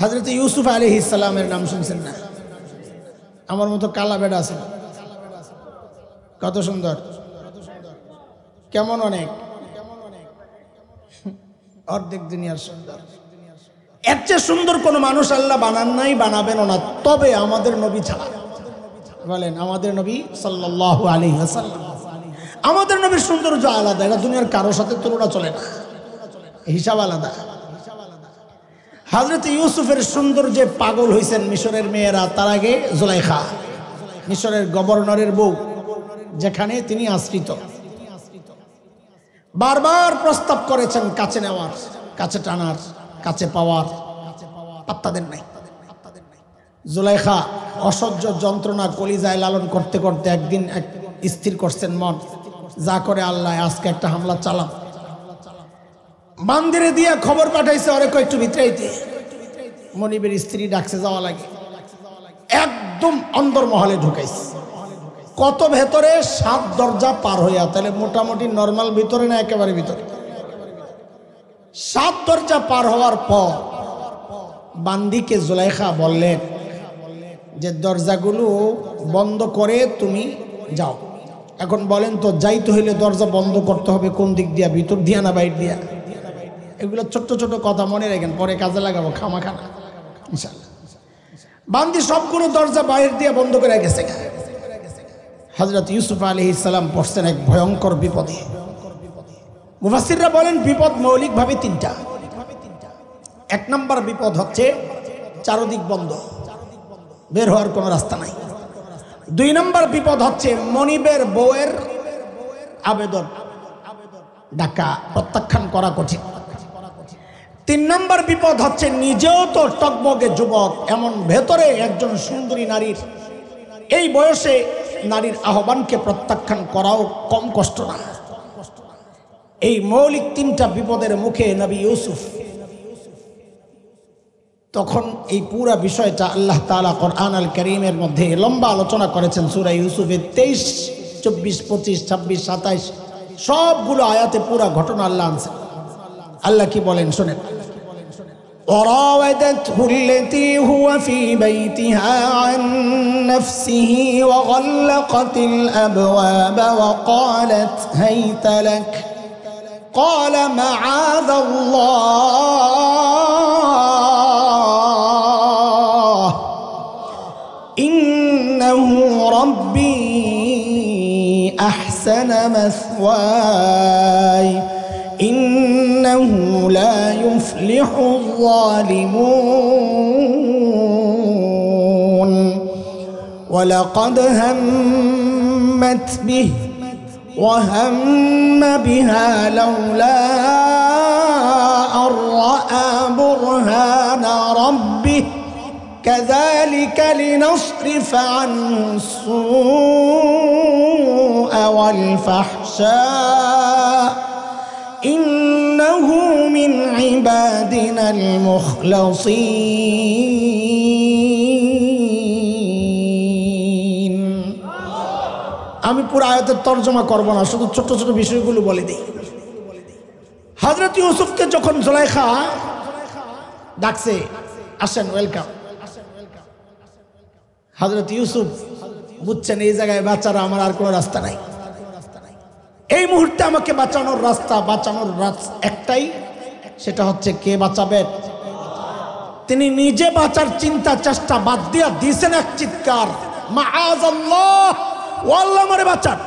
হযরত ইউসুফ আলাইহিস সালামের নাম শুনছেন না? আমার মতো কালা বেড়া আছে, কত সুন্দর, কেমন অনেক অর্ধেক দুনিয়ার সুন্দর। এর চেয়ে সুন্দর কোন মানুষ আল্লাহ বানান নাই, বানাবেনও না, তবে আমাদের নবী ছাড়া। বলেন আমাদের নবী সাল্লাল্লাহু আলাইহি ওয়াসাল্লাম, আমাদের নবীর সৌন্দর্য আলাদা, এটা দুনিয়ার কারোর সাথে তুলনা চলে না, হিসাব আলাদা। হযরত ইউসুফের সৌন্দর্যে পাগল হয়েছেন মিশরের মেয়েরা, তার আগে জুলাইখা, মিশরের গভর্নরের বউ, যেখানে তিনি আশ্রিত। বারবার প্রস্তাব করেছেন কাছে নেওয়ার, কাছে টানার, কাছে পাওয়ার, পাত্তা দেন নাই। জুলাইখা অসহ্য যন্ত্রণা কলিজায় লালন করতে করতে একদিন স্থির করছেন মন, যা করে আল্লাহ, আজকে একটা হামলা চালাম। বান্দিরে দিয়ে খবর পাঠাইছে, ওরে একটু ভিতরাইতে। মনিবের স্ত্রী ডাকছে, যাওয়া লাগে। একদম অন্দরমহলে ঢুকাইছে, কত ভেতরে, 7 দরজা পার হইয়া, তাহলে মোটামুটি নর্মাল ভিতরে না একেবারে ভিতরে। 7 দরজা পার হওয়ার পর বান্দিকে জুলাইখা বললেন যে দরজাগুলো বন্ধ করে তুমি যাও। এখন বলেন তো, যাইতে হইলে দরজা বন্ধ করতে হবে কোন দিক দিয়া, ভিতর দিয়া না বাইর দিয়া? এগুলো ছোট্ট ছোট কথা মনে রাখেন, পরে কাজে লাগাবো খামাখানা ইনশাআল্লাহ। বান্দি সবগুলো দরজা বাইরে দিয়ে বন্ধ করে গেছে। হযরত ইউসুফ আলাইহিস সালাম পড়ছেন এক ভয়ঙ্কর বিপদে। মুফাসসিররা বলেন বিপদ মৌলিকভাবে 3টা। 1 নম্বর বিপদ হচ্ছে চারদিক বন্ধ, বের হওয়ার কোনো রাস্তা নাই। 2 নম্বর বিপদ হচ্ছে মনিবের বউয়ের আবেদন, ডাকা প্রত্যাখ্যান করা কঠিন। 3 নম্বর বিপদ হচ্ছে নিজেও তো টকবগে যুবক, এমন ভেতরে একজন সুন্দরী নারীর, এই বয়সে নারীর আহ্বানকে প্রত্যাখ্যান করাও কম কষ্ট না। এই মৌলিক 3টা বিপদের মুখে নবী ইউসুফ, তখন এই পুরা বিষয়টা আল্লাহ তাআলা কোরআন আল কারীমের মধ্যে লম্বা আলোচনা করেছেন। সূরা ইউসুফের 23, 24, 25, 26, 27 সবগুলো আয়াতে পুরা ঘটনা আল্লাহ আনছেন। আল্লাহ কি বলেন শোনেন, وراودته التي هو في بيتها عن نفسه وغلقت الأبواب وقالت هيت لك قال معاذ الله إنه ربي أحسن مثواي إنه لا يفلح الظالمون ولقد همت به وهم بها لولا أن رأى برهان ربه كذلك لنصرف عنه السوء والفحشاء إنه من عبادنا المخلصين। আমি পুরো আয়াতের তরজমা করব না, শুধু ছোট ছোট বিষয়গুলো বলে দিই। হযরত ইউসুফকে যখন জুলাইখা ডাকছে, আসেন ওয়েলকাম, হযরত ইউসুফ বুঝছেন এই জায়গায় বাঁচারা আমার আর কোনো রাস্তা নাই। এই মুহূর্তে আমাকে বাঁচানোর রাস্তা, একটাই, সেটা হচ্ছে কে বাঁচাবেন? তিনি নিজে বাঁচার চিন্তা চেষ্টা বাদ দিয়া দিয়েছেন এক চিৎকার, মাআযাল্লাহ, ও আল্লাহ আমারে বাঁচান।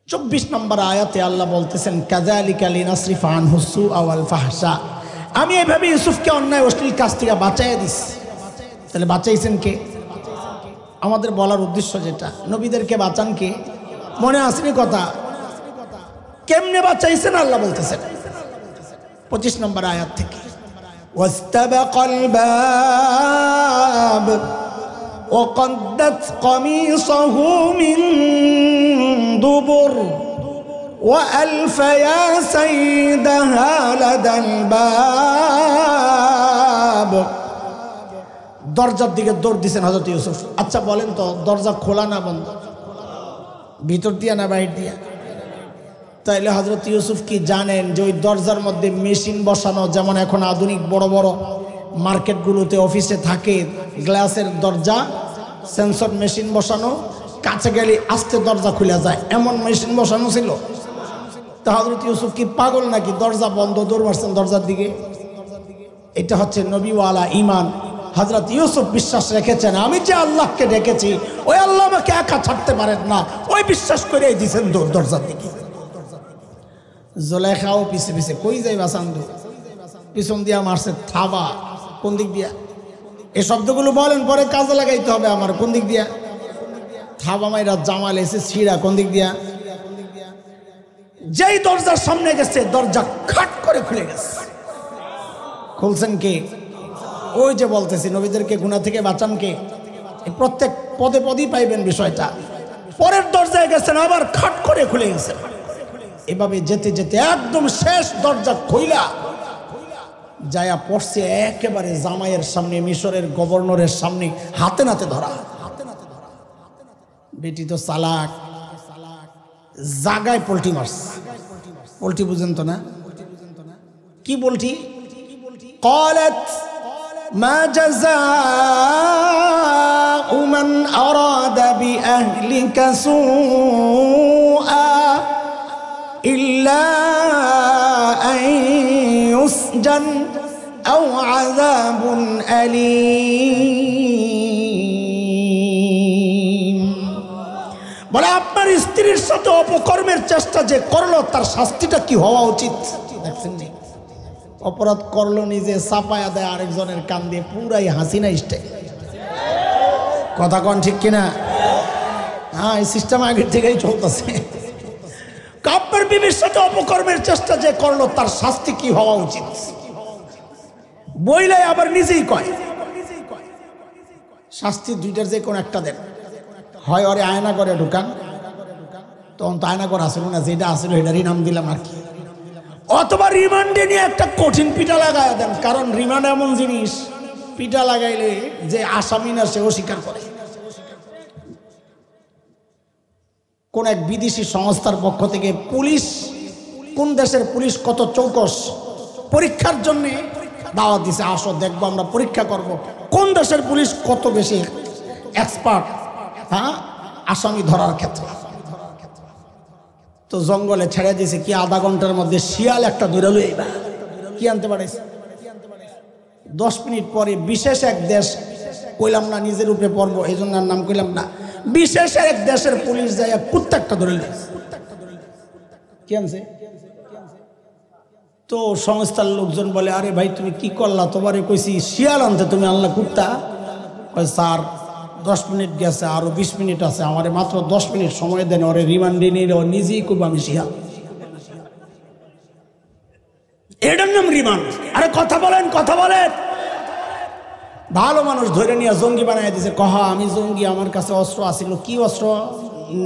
চব্বিশ নম্বর আয়াতে আল্লাহ বলতেছেন, কাযালিকা লিনাসরিফা আনহু সুআ ওয়াল ফাহশা, আমি এভাবে ইউসুফকে অন্যায় অশ্লীল কাজ থেকে বাঁচাইয়া দিস। তাহলে বাঁচাইছেন কে? আমাদের বলার উদ্দেশ্য যেটা, নবীদেরকে বাঁচান কে? মনে আসেনি কথা? কেমনে বাঁচাইছেন আল্লাহ বলতেছেন 25 নম্বর আয়াত থেকে, ওয়াস্তাবাকাল বাব ওয়াকাদ্দাত কামিসাহু মিন দুবুর وألف يا سيدها لدى الباب। দরজার দিকে দৌড় দিয়েছেন হযরত ইউসুফ। আচ্ছা বলেন তো, দরজা খোলা না বন্ধ? ভিতর দিয়া না বাইরে দিয়া? তাইলে হযরত ইউসুফ কি জানেন যে ওই দরজার মধ্যে মেশিন বসানো, যেমন এখন আধুনিক বড় বড় মার্কেটগুলোতে অফিসে থাকে গ্লাসের দরজা, সেন্সর মেশিন বসানো, কাছে গেলে আস্তে দরজা খুলে যায়, এমন মেশিন বসানো ছিল? তা হযরত ইউসুফ কি পাগল নাকি দরজা বন্ধ দৌড় মারছেন দরজার দিকে? এটা হচ্ছে নবীওয়ালা ঈমান। হযরত ইউসুফ বিশ্বাস রেখেছেন আমি যে আল্লাহকে ডেকেছি ওই আল্লাহ আমাকে একা ছাড়তে পারেন না, ওই বিশ্বাস করেই দিয়েছেন দরজার দিকে। জুলেখাও পিছে পিছে, কই যাই বাসান্দু, পিছন দিয়া মারছে থাবা। কোন দিক দিয়া? এই শব্দগুলো বলেন, পরে কাজে লাগাইতে হবে আমার। কোন দিক দিয়া? থাবা মাইরা জামাল এসে ছিঁড়া। কোন দিক দিয়া? যেই দরজার সামনে গেছে দরজা খাট করে খুলে গেছে। খুলছেন কে? ওই যে বলতেছি নবীদেরকে গুনাহ থেকে বাঁচান কে? প্রত্যেক পদে পদেই পাইবেন বিষয়টা। পরের দরজায় গেছেন, আবার খাট করে খুলে গেছে। এভাবে যেতে যেতে একদম শেষ দরজা খুইলা যায়া পড়ছে একেবারে জামাইয়ের সামনে, মিশরের গভর্নরের সামনে, হাতে নাতে ধরা। বেটি তো চালাক, জাগায় পোল্টি মারছে। পোল্টি বুঝেন তো না? কি পোল্টি? قالت ما جزاء من أراد بأهلك سوءا إلا أن يسجن أو عذاب أليم। বলে আপনার স্ত্রীর সাথে অপকর্মের চেষ্টা যে করলো তার শাস্তিটা কি হওয়া উচিত? দেখছেন নি? অপরাধ করলো নিজে, চাপায়া দেয় আরেকজনের কান দিয়ে, পুরাই হাসিনা স্টাইল। কথা কন ঠিক কিনা? হ্যাঁ, এই সিস্টেম আগের থেকেই চলতেছে। আপনার বিবির সাথে অপকর্মের চেষ্টা যে করলো তার শাস্তি কি হওয়া উচিত? বইলাই আবার নিজেই কয় শাস্তি দুইটার যে কোন একটা দেন। হয় ওরে আয়না করে ঢুকান, তখন তো আয়না করে আসলো না, যেটা আসলো এটারই নাম দিলাম আর কি। অথবা রিমান্ডে নিয়ে একটা কঠিন পিঠা লাগাই দেন, কারণ রিমান্ড এমন জিনিস, পিঠা লাগাইলে যে আসামি না সেও স্বীকার করে। কোন এক বিদেশি সংস্থার পক্ষ থেকে পুলিশ, কোন দেশের পুলিশ কত চৌকস, পরীক্ষার জন্য দাওয়াত দিছে, আসো দেখবো আমরা পরীক্ষা করব কোন দেশের পুলিশ কত বেশি এক্সপার্ট হ্যাঁ আসামি ধরার ক্ষেত্রে। তো জঙ্গলে ছেড়ে দিয়েছে, কি আধা ঘন্টার মধ্যে শিয়াল একটা ধরে লই কি আনতে পারে। 10 মিনিট পরে বিশেষ এক দেশ, কইলাম না নিজের উপরে পড়বো এই জন্য নাম কইলাম না, বিশেষ এক দেশের পুলিশ যায় কুত্তা একটা ধরে লইছে। কি আনছে? তো সংস্থার লোকজন বলে, আরে ভাই তুমি কি করলা, তোমারে কইছি শিয়াল আনতে, তুমি আনলা কুত্তা। কয় স্যার 10 মিনিট গেছে, আরো 20 মিনিট আছে, আমারে মাত্র 10 মিনিট সময় দেন, ওরে রিমান্ডে নিয়ে ও নিজেই করবো আমি শিয়াল। এটার নাম রিমান্ড। আরে কথা বলেন, কথা বলেন। ভালো মানুষ ধরে নিয়ে জঙ্গি বানাই দিছে। কহা আমি জঙ্গি, আমার কাছে অস্ত্র আছিল। কি অস্ত্র?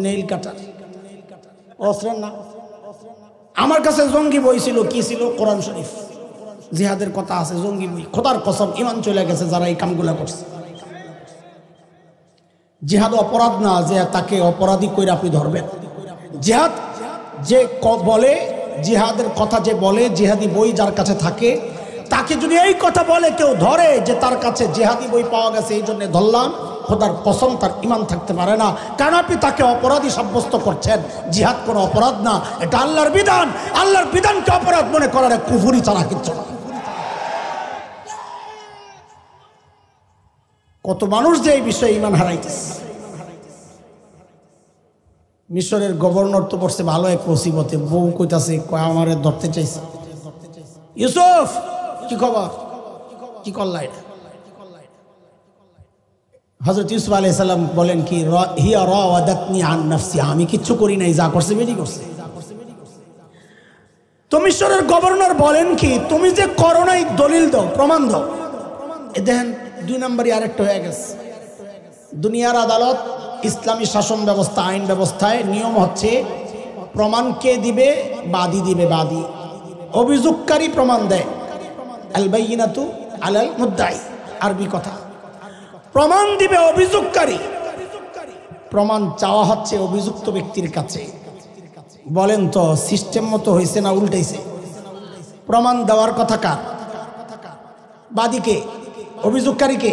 নেইল কাটার। অস্ত্রের না, আমার কাছে জঙ্গি বই ছিল। কি ছিল? কোরআন শরীফ, জিহাদের কথা আছে, জঙ্গি বই। খোদার কসম ইমান চলে গেছে যারা এই কামগুলা করছে। জিহাদ অপরাধ না যে তাকে অপরাধী কইরা আপনি ধরবেন। জিহাদ যে বলে, জিহাদের কথা যে বলে, জিহাদি বই যার কাছে থাকে, তাকে যদি এই কথা বলে কেউ ধরে যে তার কাছে জিহাদি বই পাওয়া গেছে এই জন্য ধরলাম, খোদার কসম তার ইমান থাকতে পারে না। কারণ আপনি তাকে অপরাধী সাব্যস্ত করছেন। জিহাদ কোনো অপরাধ না, এটা আল্লাহর বিধান। আল্লাহর বিধানকে অপরাধ মনে করার এক কুফরি ছাড়া কিচ্ছু না। কত মানুষ যে এই বিষয়ে ইমান হারাইতেছে। মিশরের গভর্নর তো পড়ছে ভালো এক মুসিবতে, বউ কইতাছে কয় আমারে ধরতে চাইছে। ইউসুফ কি খবর, কি করলা এটা? হযরত ইউসুফ আলাইহিস সালাম বলেন কি, হিয়া রাওয়াদাতনি আন নাফসি, আমি কিচ্ছু করি নাই, যা করছে বেরি করছে। তো মিশরের গভর্নর বলেন কি, তুমি যে করো নাই দলিল দাও, প্রমাণ দাও। এ দেখেন 2 নম্বরই আরেকটা হয়ে গেছে। দুনিয়ার আদালত, ইসলামী শাসন ব্যবস্থা, আইন ব্যবস্থায় নিয়ম হচ্ছে প্রমাণ কে দিবে? বাদী দিবে। বাদী, অভিযোগকারী প্রমাণ দেয়। আল বাইয়িনাতু আলাল মুদ্দাই, আরবি কথা। প্রমাণ দিবে অভিযোগকারী। প্রমাণ চাওয়া হচ্ছে অভিযুক্ত ব্যক্তির কাছে। বলেন তো সিস্টেম মতো হয়েছে না উল্টাইছে? প্রমাণ দেওয়ার কথা কার? বাদীকে, অভিযোগকারীকে।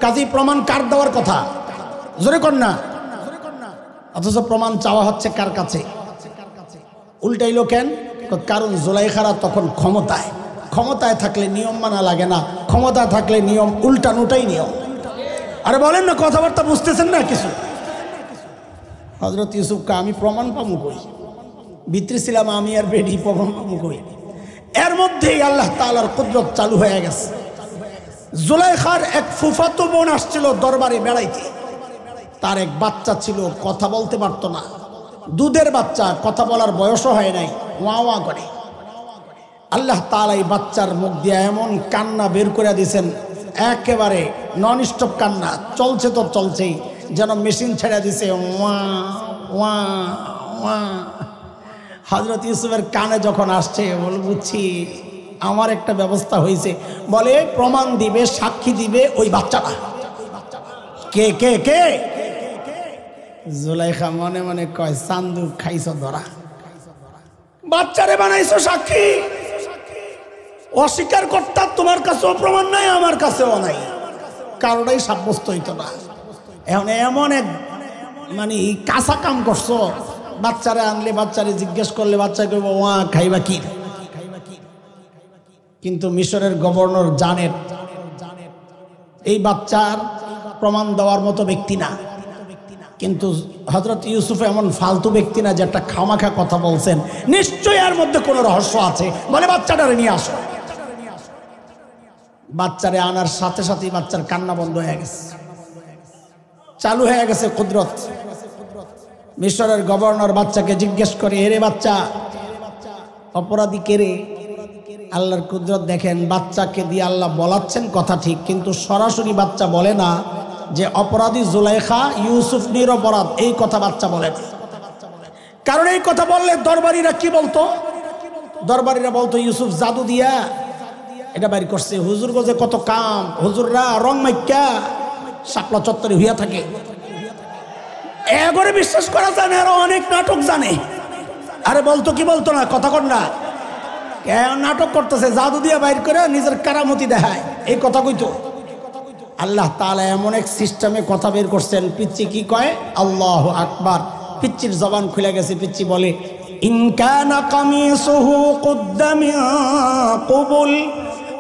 কাজেই প্রমাণ কার দেওয়ার কথা? জোরে কর না। অথচ প্রমাণ চাওয়া হচ্ছে কার কাছে? উল্টাইলো কেন? কারণ জুলাইখারা তখন ক্ষমতায় থাকলে নিয়ম মানা লাগে না, ক্ষমতায় থাকলে নিয়ম উল্টানোটাই নিয়ম। আরে বলেন না, কথাবার্তা বুঝতেছেন না কিছু? হযরত ইউসুফকে আমি প্রমাণ পাবো কই? ভিতরে ছিলাম আমি আর বেডি, প্রমাণ পাবো কই? এর মধ্যেই আল্লাহ তাআলার কুদরত চালু হয়ে গেছে। জুলাইখার এক ফুফাতো বোন আসছিল দরবারে বেড়াইতে। তার এক বাচ্চা ছিল, কথা বলতে পারতো না, দুধের বাচ্চা, কথা বলার বয়সও হয় নাই, ওয়া ওয়া করে। আল্লাহ তাআলা এই বাচ্চার মুখ দিয়ে এমন কান্না বের করে দিয়েছেন, একেবারে নন স্টপ কান্না, চলছে তো চলছেই, যেন মেশিন ছেড়ে দিছে, ওয়া ওয়া ওয়া। হযরত ইউসুফের কানে যখন আসছে, বলে বুঝছি আমার একটা ব্যবস্থা হয়েছে। বলে প্রমাণ দিবে, সাক্ষী দিবে ওই বাচ্চাটা। কে কে কে? জুলাইখা মনে মনে কয়, চান্দু খাইছ ধরা, বাচ্চারে বানাইছো সাক্ষী। অস্বীকার করতা, তোমার কাছেও প্রমাণ নাই, আমার কাছেও নাই, কারোটাই সাব্যস্ত হইতো না। এখন এমন এক মানে কাঁচা কাম করছো, বাচ্চারে আনলে, বাচ্চারে জিজ্ঞেস করলে বাচ্চা কইব ওয়া খাইবা কি। কিন্তু মিশরের গভর্নর জানেন এই বাচ্চার প্রমাণ দেওয়ার মতো ব্যক্তি না। কিন্তু হযরত ইউসুফ এমন ফালতু ব্যক্তি না যে একটা খামাখা কথা বলছেন, নিশ্চয়ই এর মধ্যে কোনো রহস্য আছে, বলে বাচ্চাটারে নিয়ে আসো। বাচ্চারে আনার সাথে সাথেই বাচ্চার কান্না বন্ধ হয়ে গেছে, চালু হয়ে গেছে কুদরত। মিশরের গভর্নর বাচ্চাকে জিজ্ঞেস করে, এরে বাচ্চা, অপরাধী কে রে? আল্লাহর কুদরত দেখেন, বাচ্চাকে দিয়ে আল্লাহ বলাচ্ছেন কথা ঠিক, কিন্তু সরাসরি বাচ্চা বলে না যে অপরাধী জুলাইখা, ইউসুফ নিরপরাধ, এই কথা বাচ্চা বলে না। কারণ এই কথা বললে দরবারীরা কি বলতো? দরবারীরা বলতো ইউসুফ জাদু দিয়া এটা বাইর করছে। হুজুর গজে কত কাম, হুজুররা রং মাইক্যা শাপলা চত্বরে হইয়া থাকে, এগরে বিশ্বাস করা যায় না, আরো অনেক নাটক জানে। আরে বলতো কি বলতো না? কথা কর না, নাটক করতেছে, জাদু দিয়া বাইর করে নিজের কারামতি দেখায়, এই কথা কইতো। আল্লাহ তাআলা এমন এক সিস্টেমে কথা বের করছেন, পিচ্চি কি কয়? আল্লাহু আকবার। পিচ্চির জবান খুলে গেছে, পিচ্চি বলে, ইন কানা কামিসুহু কুদ্দা মিন কুবুল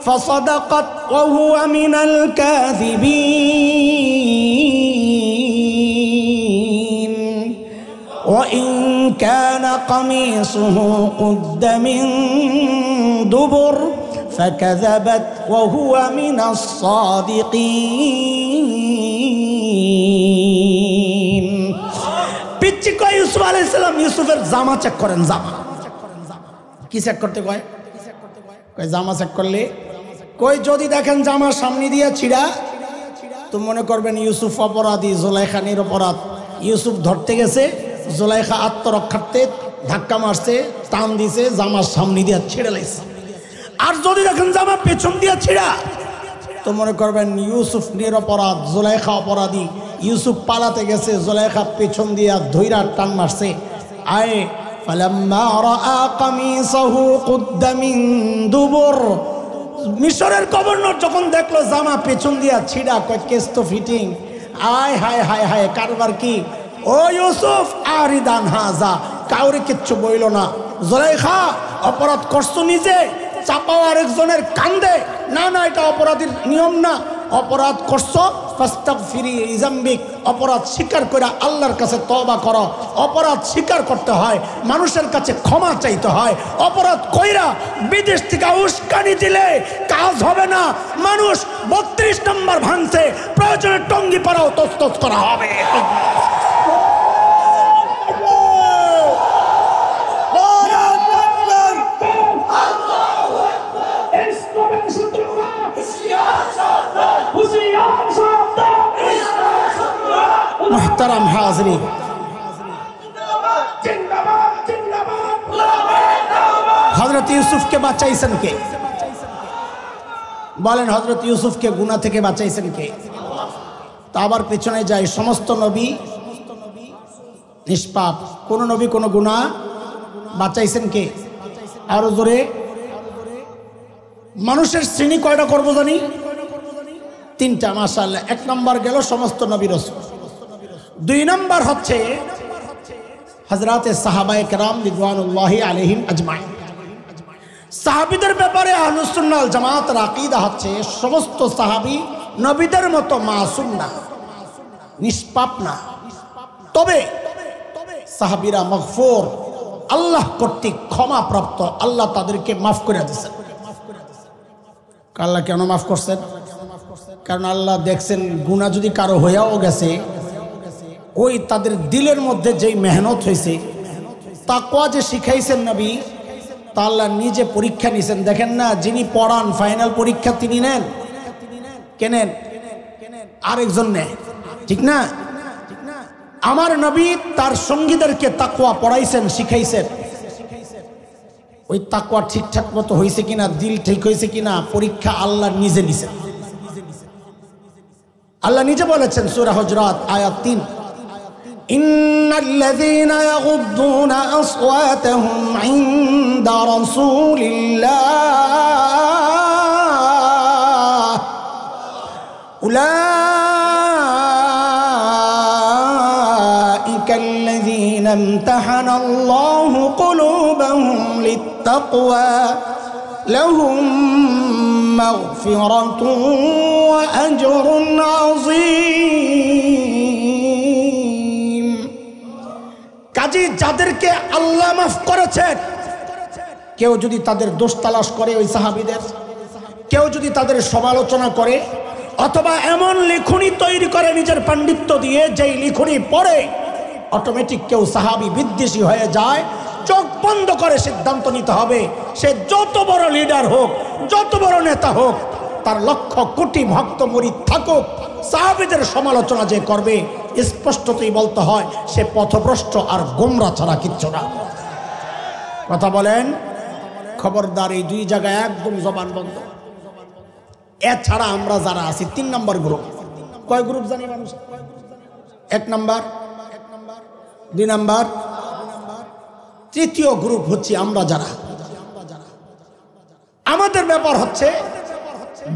ফাসাদাকাত ওয়া হুয়া মিনাল কাযিবিন ওয়া ইন কানা কামিসুহু কুদ্দা মিন দুবুর فكذبت وهو من الصادقين। পিচ্চি কয় ইউসুফ আলাইহিস সালাম, ইউসুফের জামা চেক করেন। জামা কি চেক করতে কয়? কয় জামা চেক করলে, কই যদি দেখেন জামা সামনে দিয়ে ছিঁড়া, তো মনে করবেন ইউসুফ অপরাধী, জুলাইখা নিরপরাধ। ইউসুফ ধরতে গেছে, জুলাইখা আত্মরক্ষার্থে ধাক্কা মারছে, টান দিছে, জামার সামনে দিয়ে ছিঁড়ে লাইছে। আর যদি দেখেন জামা পেছন দিয়ে ছিঁড়া, তো মনে করবেন ইউসুফ নিরপরাধ, জুলাইখা অপরাধী। ইউসুফ পালাতে গেছে, জুলাইখা পেছন দিয়ে ধইরা টান মারছে। আয় ফালাম্মা রাআ কামিসাহু কুদ্দা মিন দুবুর, মিশরের গভর্নর যখন দেখলো জামা পেছন দিয়া ছিঁড়া, কয় কেস তো ফিটিং। আয় হায় হায় হায়, কারবার কি? ও ইউসুফ আরিদান হাজা, কাউরে কিচ্ছু বইল না। জুলাইখা অপরাধ করছো নিজে, চাপাও আরেকজনের কান্দে, না না, এটা অপরাধীর নিয়ম না। অপরাধ করছো, ফাস্তাগফিরি লিযামবিক, অপরাধ স্বীকার করে আল্লাহর কাছে তওবা করো। অপরাধ স্বীকার করতে হয়, মানুষের কাছে ক্ষমা চাইতে হয়। অপরাধ কইরা বিদেশ থেকে উস্কানি দিলে কাজ হবে না। মানুষ 32 নম্বর ভাঙছে, প্রয়োজনে টঙ্গি পাড়াও তছতছ করা হবে। मुहतरम हाज़रीन, हजरत यूसुफ के बाचाइसन के বলেন, হযরত ইউসুফকে গুনাহ থেকে বাঁচাইছেন কে? তা আবার পেছনে যাই, সমস্ত নবী নিষ্পাপ, কোন নবী কোনো গুনাহ বাঁচাইছেন কে? আরো জোরে। মানুষের শ্রেণী কয়টা করবো জানি? তিনটা, মাশাআল্লাহ। এক নাম্বার গেল সমস্ত নবী রাসূল। দুই নাম্বার হচ্ছে হযরতে সাহাবায়ে কেরাম রিদওয়ানুল্লাহি আলাইহিম আজমাইন। সাহাবীদের ব্যাপারে আহলুস সুন্নাহ ওয়াল জামাতের আকীদা হচ্ছে সমস্ত সাহাবী নবীদের মতো মাসুম না, নিষ্পাপ না। তবে সাহাবীরা মাগফুর, আল্লাহ কর্তৃক ক্ষমাপ্রাপ্ত, আল্লাহ তাদেরকে মাফ করে দিয়েছেন। আল্লাহ কেন মাফ করছেন? কারণ আল্লাহ দেখছেন গুনাহ যদি কারো হয়েও গেছে, ওই তাদের দিলের মধ্যে যেই মেহনত হয়েছে, তাকওয়া যে শিখাইছেন নবী, তা আল্লাহ নিজে পরীক্ষা নিছেন। দেখেন না, যিনি পড়ান ফাইনাল পরীক্ষা তিনি নেন, কেনেন আরেকজন নেয়, ঠিক না? আমার নবী তার সঙ্গীদেরকে তাকওয়া পড়াইছেন, শিখাইছেন। ওই তাকওয়া ঠিকঠাক মতো হয়েছে কিনা, দিল ঠিক হয়েছে কিনা, পরীক্ষা আল্লাহ নিজে নিছেন। আল্লাহ নিজে বলেছেন সূরা হুজরাত আয়াত 3, ইন্নাল্লাযীনা ইয়াগুদ্দুনা আসওয়াতাহুম ইনদা রাসূলিল্লাহ উলাইকাল্লাযীনা ইমতাহানাল্লাহু কুলুবাহুম লিত্তাকওয়া লাহুম মাগফিরাতুন ওয়া আজরুন আযীম। কাজী যাদেরকে আল্লাহ মাফ করেছেন, কেউ যদি তাদের দোষ তালাশ করে, ওই সাহাবীদের, কেউ যদি তাদের সমালোচনা করে, অথবা এমন লিখনি তৈরি করে নিজের পাণ্ডিত্য দিয়ে, যেই লিখনি পড়ে অটোমেটিক কেউ সাহাবী বিদ্বেষী হয়ে যায়, চোখ বন্ধ করে সিদ্ধান্ত নিতে হবে, সে যত বড় লিডার হোক, যত বড় নেতা হোক, তার লক্ষ কোটি ভক্ত মুরিদ থাকুক, সাহাবীদের সমালোচনা যে করবে, স্পষ্টতই বলতে হয় সে পথভ্রষ্ট আর গোমরা ছাড়া কিচ্ছু না। কথা বলেন, খবরদার এই দুই জায়গায় একদম জবান বন্ধ। এছাড়া আমরা যারা আছি 3 নম্বর গ্রুপ। কয় গ্রুপ জানি মানুষ? 1 নম্বর, 2 নম্বর, তৃতীয় গ্রুপ হচ্ছে আমরা যারা। আমাদের ব্যাপার হচ্ছে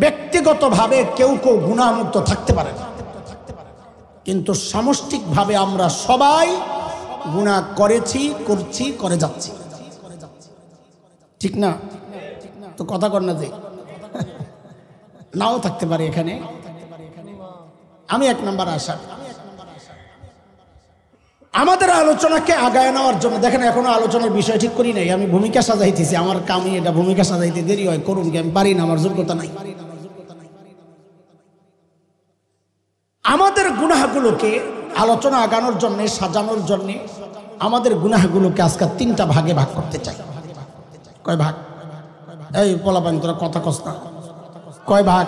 ব্যক্তিগতভাবে কেউ কেউ গুনাহমুক্ত থাকতে পারে না, কিন্তু সামষ্টিকভাবে আমরা সবাই গুনাহ করেছি, করছি, করে যাচ্ছি, ঠিক না? তো কথা কর না যে নাও থাকতে পারে এখানে। আমি 1 নম্বর আশা আমাদের আলোচনাকে আগায় নেওয়ার জন্য। দেখেন এখনো আলোচনার বিষয় ঠিক করি নাই, আমি ভূমিকা সাজাইতেছি। আমার কামই এটা, ভূমিকা সাজাইতে দেরি হয়, করুন কি, আমি পারি না, আমার যোগ্যতা নাই। আমাদের গুনাহগুলোকে আলোচনা আগানোর জন্য, সাজানোর জন্য আমাদের গুনাহগুলোকে আজকে 3টা ভাগে ভাগ করতে চাই। কয় ভাগ? এই পোলাপান তোরা কথা কস না, কয় ভাগ?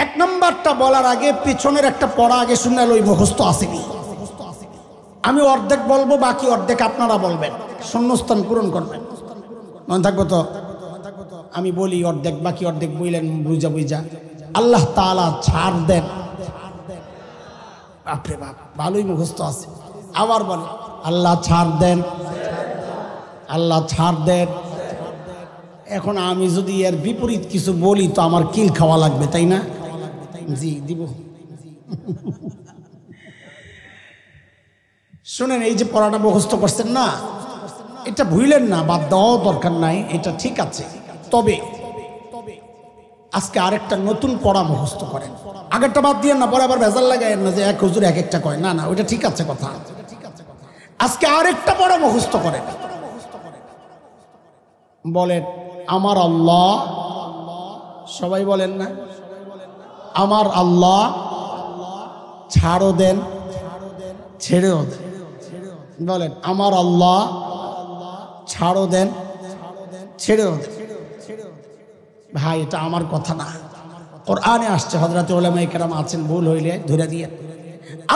1 নম্বরটা বলার আগে পিছনের একটা পড়া আগে শুনে ওই মুখস্থ আসেনি। আমি অর্ধেক বলবো, বাকি অর্ধেক আপনারা বলবেন, শূন্যস্থান পূরণ করবেন। মনে থাকবো তো? আমি বলি অর্ধেক, বাকি অর্ধেক বললেন বুঝা বুঝা। আল্লাহ তাআলা ছাড় দেন। বাপরে বাপ, ভালোই মুখস্থ আছে। আবার বলে আল্লাহ ছাড় দেন, আল্লাহ ছাড় দেন। এখন আমি যদি এর বিপরীত কিছু বলি তো আমার কিল খাওয়া লাগবে, তাই না? জি দিব। শুনেন, এই যে পড়াটা মুখস্থ করছেন না, এটা ভুলেন না, বাদ দেওয়াও দরকার নাই, এটা ঠিক আছে। তবে আজকে আরেকটা নতুন পড়া মুখস্থ করেন। আগেরটা বাদ দিয়ে না, পরে আবার ভেজাল লাগায়েন না যে এক হুজুর এক একটা কয়। না না, ওইটা ঠিক আছে কথা। আজকে আরেকটা পড়া মুখস্থ করেন। বলেন আমার আল্লাহ, সবাই বলেন না, আমার আল্লাহ ছাড়ও দেন, ছেড়েও দেন। বলেন আমার আল্লাহ ছাড়ও দেন, ছেড়েও দেন। ভাই এটা আমার কথা না, কোরআনে আসছে। হযরত উলামায়ে কেরাম আছেন, ভুল হইলে ধরে দিয়ে।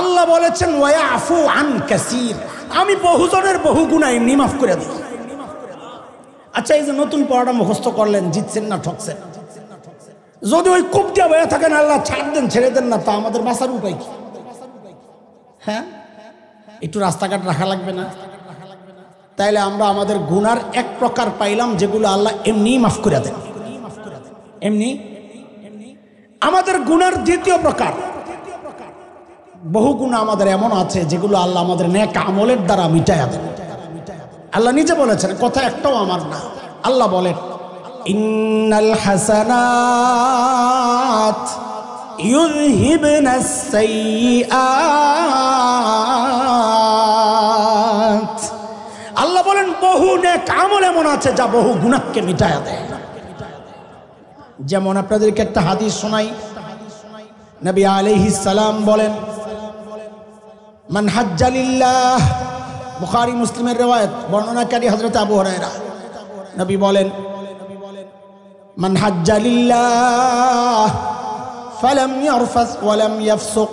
আল্লাহ বলেছেন ওয়ায়াফু আন কাসীর, আমি বহুজনের বহু গুনাহ এমনি মাফ করে দিই। আচ্ছা, এই যে নতুন পড়াটা মুখস্থ করলেন, জিতছেন না ঠকছেন? যদি ওই কূপ দিয়া বয়ে থাকেন আল্লাহ ছাড় দেন, ছেড়ে দেন না, তা আমাদের বাঁচার উপায় কি? হ্যাঁ, একটু রাস্তাঘাট রাখা লাগবে না? তাইলে আমরা আমাদের গুনার এক প্রকার পাইলাম যেগুলো আল্লাহ এমনি মাফ করে দেন। এমনি আমাদের গুনার দ্বিতীয় প্রকার, বহু গুনাহ আমাদের এমন আছে যেগুলো আল্লাহ আমাদের নেক আমলের দ্বারা মিটায়া দেন। আল্লাহ নিজে বলেছেন, কথা একটাও আমার না। আল্লাহ বলেন, ইন্নাল হাসানাত ইউযহিবনাস সাইয়্যাত। আল্লাহ বলেন বহু নেক আমল এমন আছে যা বহু গুনাহকে মিটায়া দেয়। যেমন আপনাদেরকে একটা হাদিস শোনাই। নবী আলাইহিস সালাম বলেন, মান হাজ্জা লিল্লাহ, বুখারী মুসলিমের riwayat, বর্ণনাকারী হযরত আবু হুরায়রা। নবী বলেন, মান হাজ্জা লিল্লাহ ফালাম ইয়ারফাস ওয়ালাম ইয়াফসুক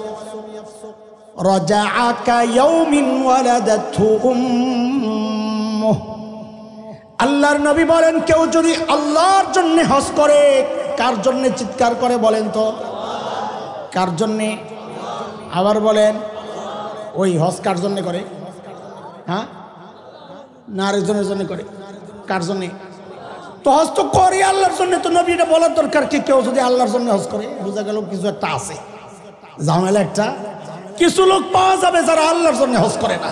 রাজাআ কায়াউমিন ওয়ালাদাতহু উম্মুহ। আল্লাহর নবী বলেন, কেউ যদি আল্লাহর জন্য হজ করে, কার জন্য চিৎকার করে বলেন তো? কার জন্য? আবার বলেন, ওই হজ কার জন্য করে? হ্যাঁ, না আরেকজনের জন্য করে? কার জন্য? তো হজ তো করে আল্লাহর জন্য, তো নবী এটা বলার দরকার কি? কেউ যদি আল্লাহর জন্য হজ করে, বোঝা গেল কিছু একটা আছে, ঝামেলা একটা। কিছু লোক পাওয়া যাবে যারা আল্লাহর জন্য হজ করে না।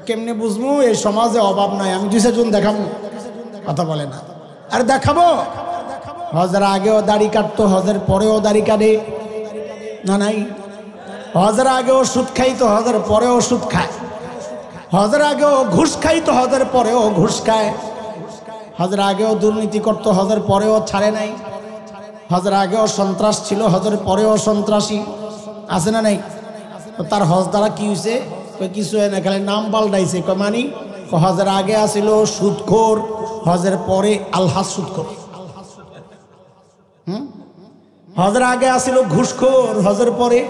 কেমনে বুঝবো? এই সমাজে অভাব নাই, আমি 2 জন দেখাবো, কথা বলে না। আর দেখাবো, হজের আগেও দাড়ি কাটতো, হজের পরেও দাড়ি কাটে না? নাই। হজের আগেও সুদ খাইতো, হজের পরেও সুদ খায়। হজের আগেও ঘুষ খাইতো, হজের পরেও ঘুষ খায়। হজের আগেও দুর্নীতি করতো, হজের পরেও ছাড়ে নাই। হজের আগেও সন্ত্রাস ছিল, হজের পরেও সন্ত্রাসী আছে না নাই? তার হজ দ্বারা কি হয়েছে? কিছু হয় না, খালি নাম পাল্টাইছে। মানি হজের আগে আসিল সুদখোর, হজের পরে আলহাজ সুদখোর। হজের আগে আসিল ঘুষখোর, হজের পরে।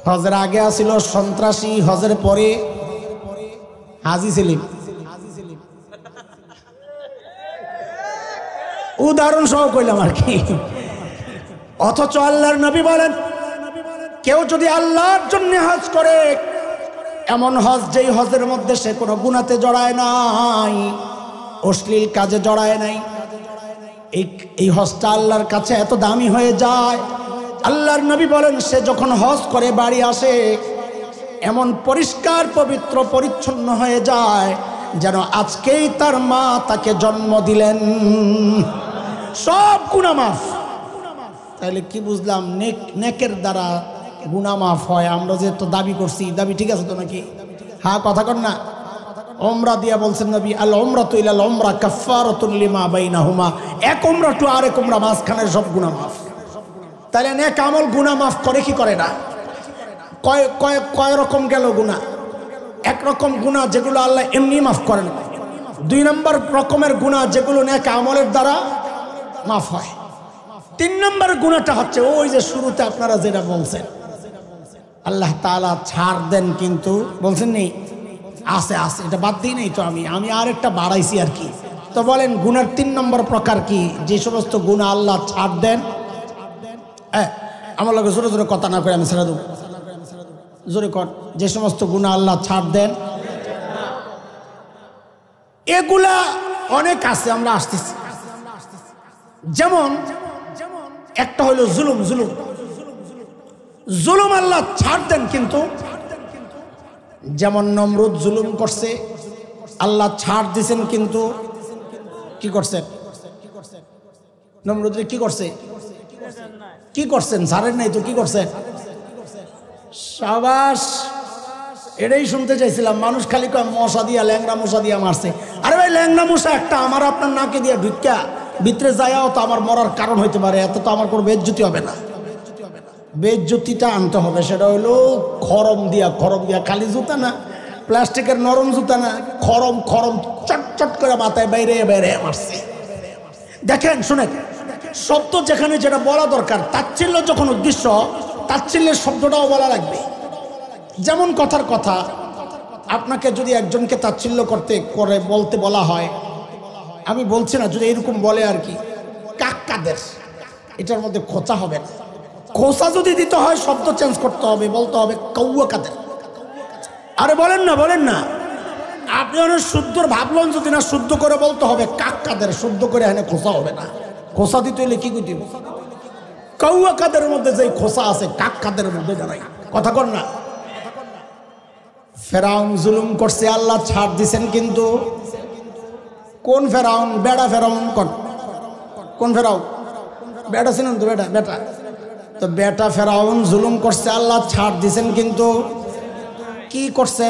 হজের আগে আসিল সন্ত্রাসী, হজের পরে হাজি সেলিম। উদাহরণ সহ কইলাম আর কি। অথচ আল্লাহর নবী বলেন, কেউ যদি আল্লাহর জন্য হজ করে, এমন হজ যেই হজের মধ্যে সে কোনো গুনাতে জড়ায় নাই, অশ্লীল কাজে জড়ায় নাই, এই হজটা আল্লাহর কাছে এত দামি হয়ে যায়। আল্লাহর নবী বলেন, সে যখন হজ করে বাড়ি আসে, এমন পরিষ্কার পবিত্র পরিচ্ছন্ন হয়ে যায় যেন আজকেই তার মা তাকে জন্ম দিলেন। সব গুনাহ মাফ। তাহলে কি বুঝলাম? নেকের দ্বারা গুনাহ মাফ হয়। আমরা যে তো দাবি করছি, দাবি ঠিক আছে তো নাকি? হ্যাঁ, কথা কর না। ওমরা দিয়া বলছেন নবী, আল উমরাতু ইলাল উমরা কাফফারাতুল লিমা বাইনাহুমা। এক উমরা টু আরেক উমরা, মাঝখানের সব গুনাহ মাফ। তাহলে নেক আমল গুনাহ মাফ করে কি করে না? কয় রকম গেল গুনাহ? এক রকম গুনাহ যেগুলো আল্লাহ এমনি মাফ করেন। 2 নম্বর রকমের গুনাহ যেগুলো নেক আমলের দ্বারা মাফ হয়। 3 নম্বর গুনাহটা হচ্ছে ওই যে শুরুতে আপনারা যেটা বলছেন, আল্লাহ তাআলা ছাড় দেন, কিন্তু বলছেন নি আছে, এটা বাদ দিই নাই তো, আমি আরেকটা বাড়াইছি আর কি। তো বলেন গুনার 3 নম্বর প্রকার কি? যে সমস্ত গুনাহ আল্লাহ ছাড় দেন। আমার লগে জোরে জোরে কথা না করে আমি ছেড়ে দেবো, জোরে কর। যে সমস্ত গুনাহ আল্লাহ ছাড় দেন, এগুলা অনেক আছে, আমরা আসতেছি। যেমন একটা হলো জুলুম। জুলুম আল্লাহ ছাড় দেন, কিন্তু যেমন নমরুদ জুলুম করছে, আল্লাহ ছাড় দিছেন, কিন্তু কি করছেন? নমরুদ কি করছে? কি করছেন? ছাড়েন নাই তো, কি করছেন? সাবাস, এটাই শুনতে চাইছিলাম। মানুষ খালি কয় মশা দিয়া, ল্যাংড়া মশা দিয়া মারছে। আরে ভাই, ল্যাংড়া মশা একটা আমার আপনার নাকে দিয়া ঢুকা ভিতরে যায়াও তো আমার মরার কারণ হইতে পারে। এত তো আমার কোনো বেজ্জতি হবে না। বেজ্জতিটা আনতে হবে, সেটা হইলো খরম দিয়া। খালি জুতা না, প্লাস্টিকের নরম জুতা না, খরম চটচট করে মাথায় বাইরে মারছে। দেখেন, শুনেন, শব্দ যেখানে যেটা বলা দরকার, তাচ্ছিল্য যখন উদ্দেশ্য, তাচ্ছিল্যের শব্দটাও বলা লাগবে। যেমন কথার কথা, আপনাকে যদি একজনকে তাচ্ছিল্য বলতে বলা হয়, আমি বলছি না, যদি এরকম বলে আর কি, কাকাদের, এটার মধ্যে খোঁচা হবে না। খোঁচা যদি দিতে হয় শব্দ চেঞ্জ করতে হবে, বলতে হবে কৌয়া কাদের। আরে বলেন না, বলেন না। আপনি অনেক শুদ্ধ ভাবলেন, যদি না শুদ্ধ করে বলতে হবে। কাদের শুদ্ধ করে এখানে খোসা হবে না। খোসা দিতে হইলে কি দিব? কাউয়া কাদের মধ্যে যে খোসা আছে, কাদের মধ্যে জানাই কথা কর না। ফেরাউন জুলুম করছে, আল্লাহ ছাড় দিছেন। কিন্তু কোন ফেরাউন? বেড়া ফেরাউন। কোন ফেরাউন? বেটা ছিলেন তো, বেটা বেটা তো বেটা ফেরাউন জুলুম করছে, আল্লাহ ছাড় দিছেন। কিন্তু কি করছে?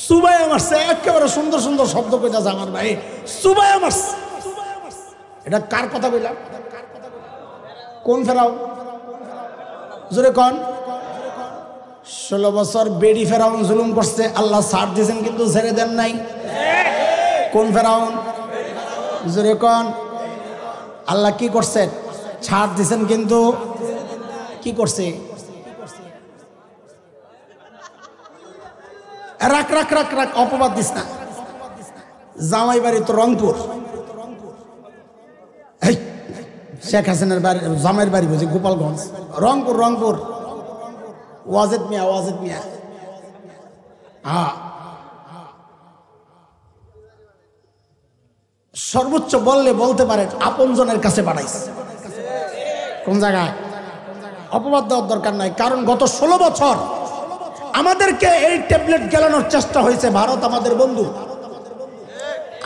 সুবাইয়া মারছে। একেবারে সুন্দর সুন্দর শব্দ কইতাছে আমার ভাই, সুবাইয়া মারছে। এটা কার কথা বললাম? কোন ফেরাউন? জোরে কোন? 16 বছর বেড়ি ফেরাউন জুলুম করছে, আল্লাহ ছাড় দিয়েছেন কিন্তু ছেড়ে দেন নাই। কোন ফেরাউন? জোরে কোন? আল্লাহ কি করছে? ছাড় দিয়েছেন কিন্তু কি করছে? রাখ রাখ রাখ রাখ, অপবাদ দিস না। জামাই বাড়ি তো রংপুর। শেখ হাসিনার বাড়ি, জামাইয়ের বাড়ি বুঝি গোপালগঞ্জ। রংপুর, রংপুর। ওয়াজেদ মিয়া, ওয়াজেদ মিয়া। হ্যাঁ, সর্বোচ্চ বললে বলতে পারেন আপনজনের কাছে বাড়াইছে। কোন জায়গায়? অপবাদ দেওয়ার দরকার নাই, কারণ গত 16 বছর আমাদেরকে এই ট্যাবলেট গেলানোর চেষ্টা হয়েছে। ভারত আমাদের বন্ধু,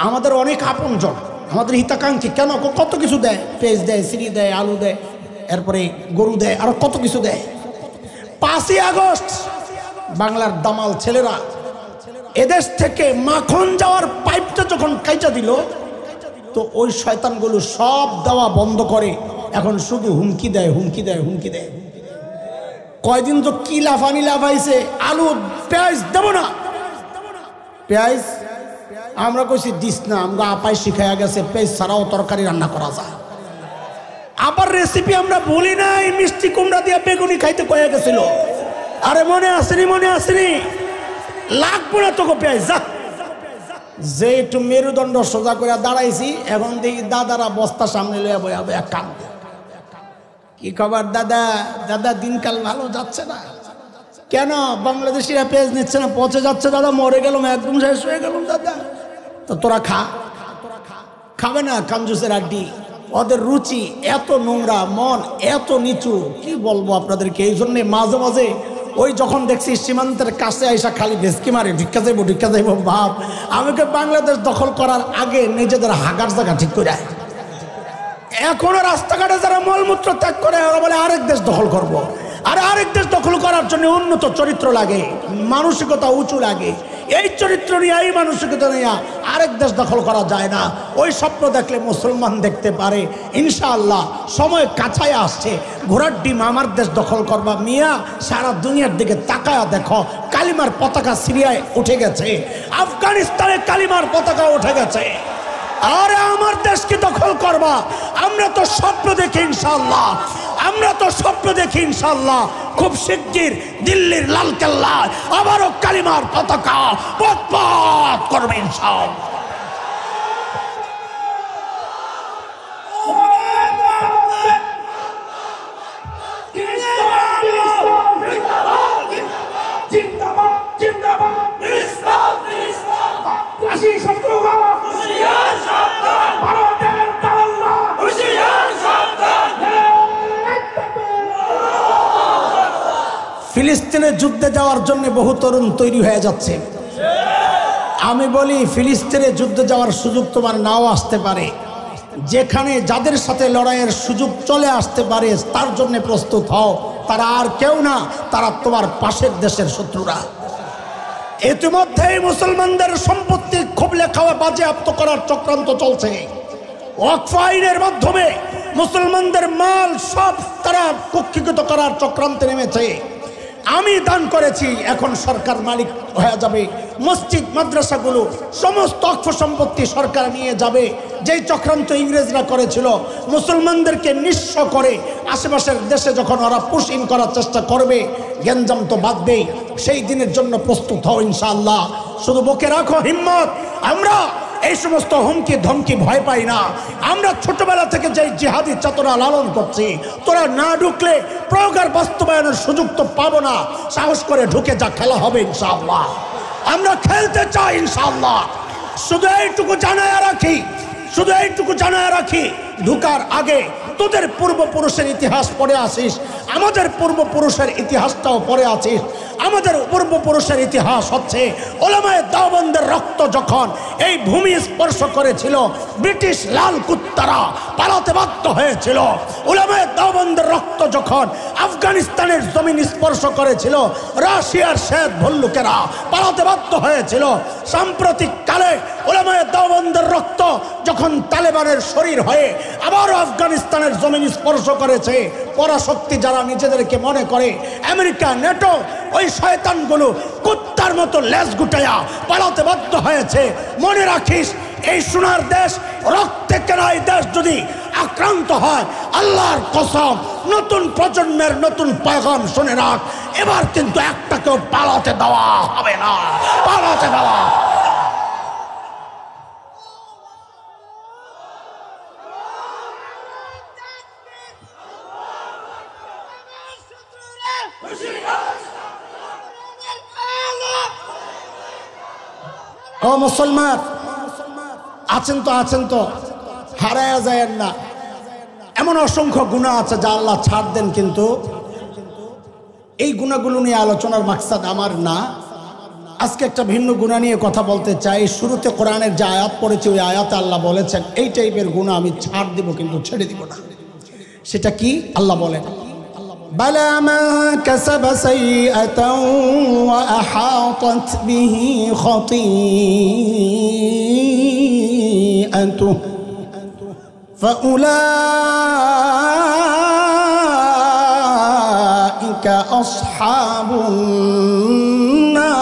আমাদের অনেক আপনজন, আমাদের হিতাকাঙ্ক্ষী। কেন? কত কিছু দেয়, পেঁয়াজ দেয়, সিঁড়ি দেয়, আলু দেয়, এরপরে গরু দেয়, আরো কত কিছু দেয়। 5ই আগস্ট বাংলার দামাল ছেলেরা এদেশ থেকে মাখন যাওয়ার পাইপটা যখন কাইটা দিল, তো ওই শয়তানগুলো সব দেওয়া বন্ধ করে এখন শুধু হুমকি দেয়, হুমকি দেয়, হুমকি দেয়। কয়দিন তো কি লাফানি লাফাইছে, আলু পেঁয়াজ দেব না। পেঁয়াজ আমরা কইছি দিস না, আমরা আপাই শিখাইয়া গেছে পেঁয়াজ ছাড়াও তরকারি রান্না করা যায়। আবার রেসিপি আমরা বলি নাই, মিষ্টি কুমড়া দিয়ে বেগুনি খাইতে কয়ে গেছিল। আরে মনে আসেনি, মনে আসেনি, লাগবো না তোকে পেঁয়াজ যা। যে একটু মেরুদণ্ড সোজা করে দাঁড়াইছি, এখন দেখি দাদারা বস্তা সামনে লইয়া বয়া বয়া কান। কি খবর দাদা? দাদা দিনকাল ভালো যাচ্ছে না কেন? বাংলাদেশিরা পেঁয়াজ নিচ্ছে না, পচে যাচ্ছে দাদা, মরে গেলাম, একদম শেষ হয়ে গেলাম দাদা। তো তোরা খা। খাবে না কাঞ্জুসের আড্ডি। ওদের রুচি এত নোংরা, মন এত নিচু, কি বলবো আপনাদেরকে। এই জন্যে মাঝে মাঝে ওই যখন দেখছি সীমান্তের কাছে আইসা খালি ভেসকি মারে, ঢিক্কা যাইব ঢিক্কা যাইব ভাব। আমাকে বাংলাদেশ দখল করার আগে নিজেদের হাগার জায়গা ঠিক করে। এখনো রাস্তাঘাটে যারা মলমূত্র ত্যাগ করে, ওরা বলে আরেক দেশ দখল করব। আর আরেক দেশ দখল করার জন্য উন্নত চরিত্র লাগে, মানসিকতা উঁচু লাগে। এই চরিত্র নিয়ে, এই মানসিকতা নিয়ে আরেক দেশ দখল করা যায় না। ওই স্বপ্ন দেখলে মুসলমান দেখতে পারে। ইনশাআল্লাহ সময় কাছায় আসছে, ঘোড়ার ডিম আমার দেশ দখল করবা। মিয়া সারা দুনিয়ার দিকে তাকায়া দেখো, কালিমার পতাকা সিরিয়ায় উঠে গেছে, আফগানিস্তানে কালিমার পতাকা উঠে গেছে। আরে আমার দেশকে দখল করবা। আমরা তো স্বপ্ন দেখি ইনশাআল্লাহ, আমরা তো স্বপ্ন দেখি ইনশাআল্লাহ খুব শিগগির দিল্লির লালকেল্লা আবারও কালিমার পতাকা পথ করবে ইনশাআল্লাহ। ফিলিস্তিনে যুদ্ধে যাওয়ার জন্য বহু তরুণ তৈরি হয়ে যাচ্ছে। আমি বলি ফিলিস্তিনে যুদ্ধে যাওয়ার সুযোগ তোমার নাও আসতে পারে। যেখানে যাদের সাথে লড়াইয়ের সুযোগ চলে আসতে পারে তার জন্য প্রস্তুত হও। তারা আর কেউ না, তারা তোমার পাশের দেশের শত্রুরা। ইতিমধ্যেই মুসলমানদের সম্পত্তি খুবলে খাওয়া বাজেয়াপ্ত করার চক্রান্ত চলছে। ওয়াকফ আইনের মাধ্যমে মুসলমানদের মাল সব তারা কুক্ষিগত করার চক্রান্তে নেমেছে। আমি দান করেছি, এখন সরকার মালিক হয়ে যাবে। মসজিদ মাদ্রাসাগুলো সমস্ত অক্ষ সম্পত্তি সরকার নিয়ে যাবে। যেই চক্রান্ত ইংরেজরা করেছিল, মুসলমানদেরকে নিঃস্ব করে আশেপাশের দেশে যখন ওরা পুশ ইন করার চেষ্টা করবে, গ্যাঞ্জাম তো বাঁধবেই। সেই দিনের জন্য প্রস্তুত হও ইনশাআল্লাহ। শুধু বুকে রাখো হিম্মত। আমরা এই সমস্ত হুমকি ধমকি ভয় পাই না। আমরা ছোটবেলা থেকে যে জিহাদি চেতনা লালন করছি, তোরা না ঢুকলে প্রয়োগ আর বাস্তবায়নের সুযোগ তো পাবো না। সাহস করে ঢুকে যা, খেলা হবে ইনশাআল্লাহ। আমরা খেলতে চাই ইনশাআল্লাহ। শুধু এইটুকু জানায় রাখি, ঢুকার আগে তোদের পূর্বপুরুষের ইতিহাস পড়ে আসিস, আমাদের পূর্বপুরুষের ইতিহাসটাও পড়ে আছিস। আমাদের পূর্বপুরুষের ইতিহাস হচ্ছে ওলামায়ে দেওবন্দের রক্ত যখন এই ভূমি স্পর্শ করেছিল, ব্রিটিশ লাল কুত্তারা পালাতে বাধ্য হয়েছিল। ওলামায়ে দেওবন্দের রক্ত যখন আফগানিস্তানের জমিন স্পর্শ করেছিল, রাশিয়ার শ্বেত ভল্লুকেরা পালাতে বাধ্য হয়েছিল। সাম্প্রতিক কালে ওলামায়ে দেওবন্দের রক্ত যখন তালেবানের শরীর হয়ে আবারও আফগানিস্তানের জমিন স্পর্শ করেছে, পরাশক্তি যারা নিজেদেরকে মনে করে, আমেরিকা, নেটো, ওই শয়তানগুলো কুত্তার মতো লেজ গুটাইয়া পালাতে বাধ্য হয়েছে। মনে রাখিস, এই সোনার দেশ, রক্তে কেনা এই দেশ যদি আক্রান্ত হয়, আল্লাহর কসম, নতুন প্রজন্মের নতুন পয়গাম শুনে রাখ, এবার কিন্তু একটাকেও পালাতে দেওয়া হবে না, পালাতে দেওয়া। ও মুসলমান, আছেন তো হারায়া যায় না। এমন অসংখ্য গুনাহ আছে যা আল্লাহ ছাড় দেন, কিন্তু এই গুনাহগুলো নিয়ে আলোচনার মাকসাদ আমার না। আজকে একটা ভিন্ন গুনাহ নিয়ে কথা বলতে চাই। শুরুতে কোরআনের যে আয়াত পড়েছে, ওই আয়াতে আল্লাহ বলেছেন এই টাইপের গুনাহ আমি ছাড় দিব, কিন্তু ছেড়ে দিব না। সেটা কি? আল্লাহ বলেন, بلى من كسب سيئة وأحاطت به خطيئته فأولئك أصحاب النار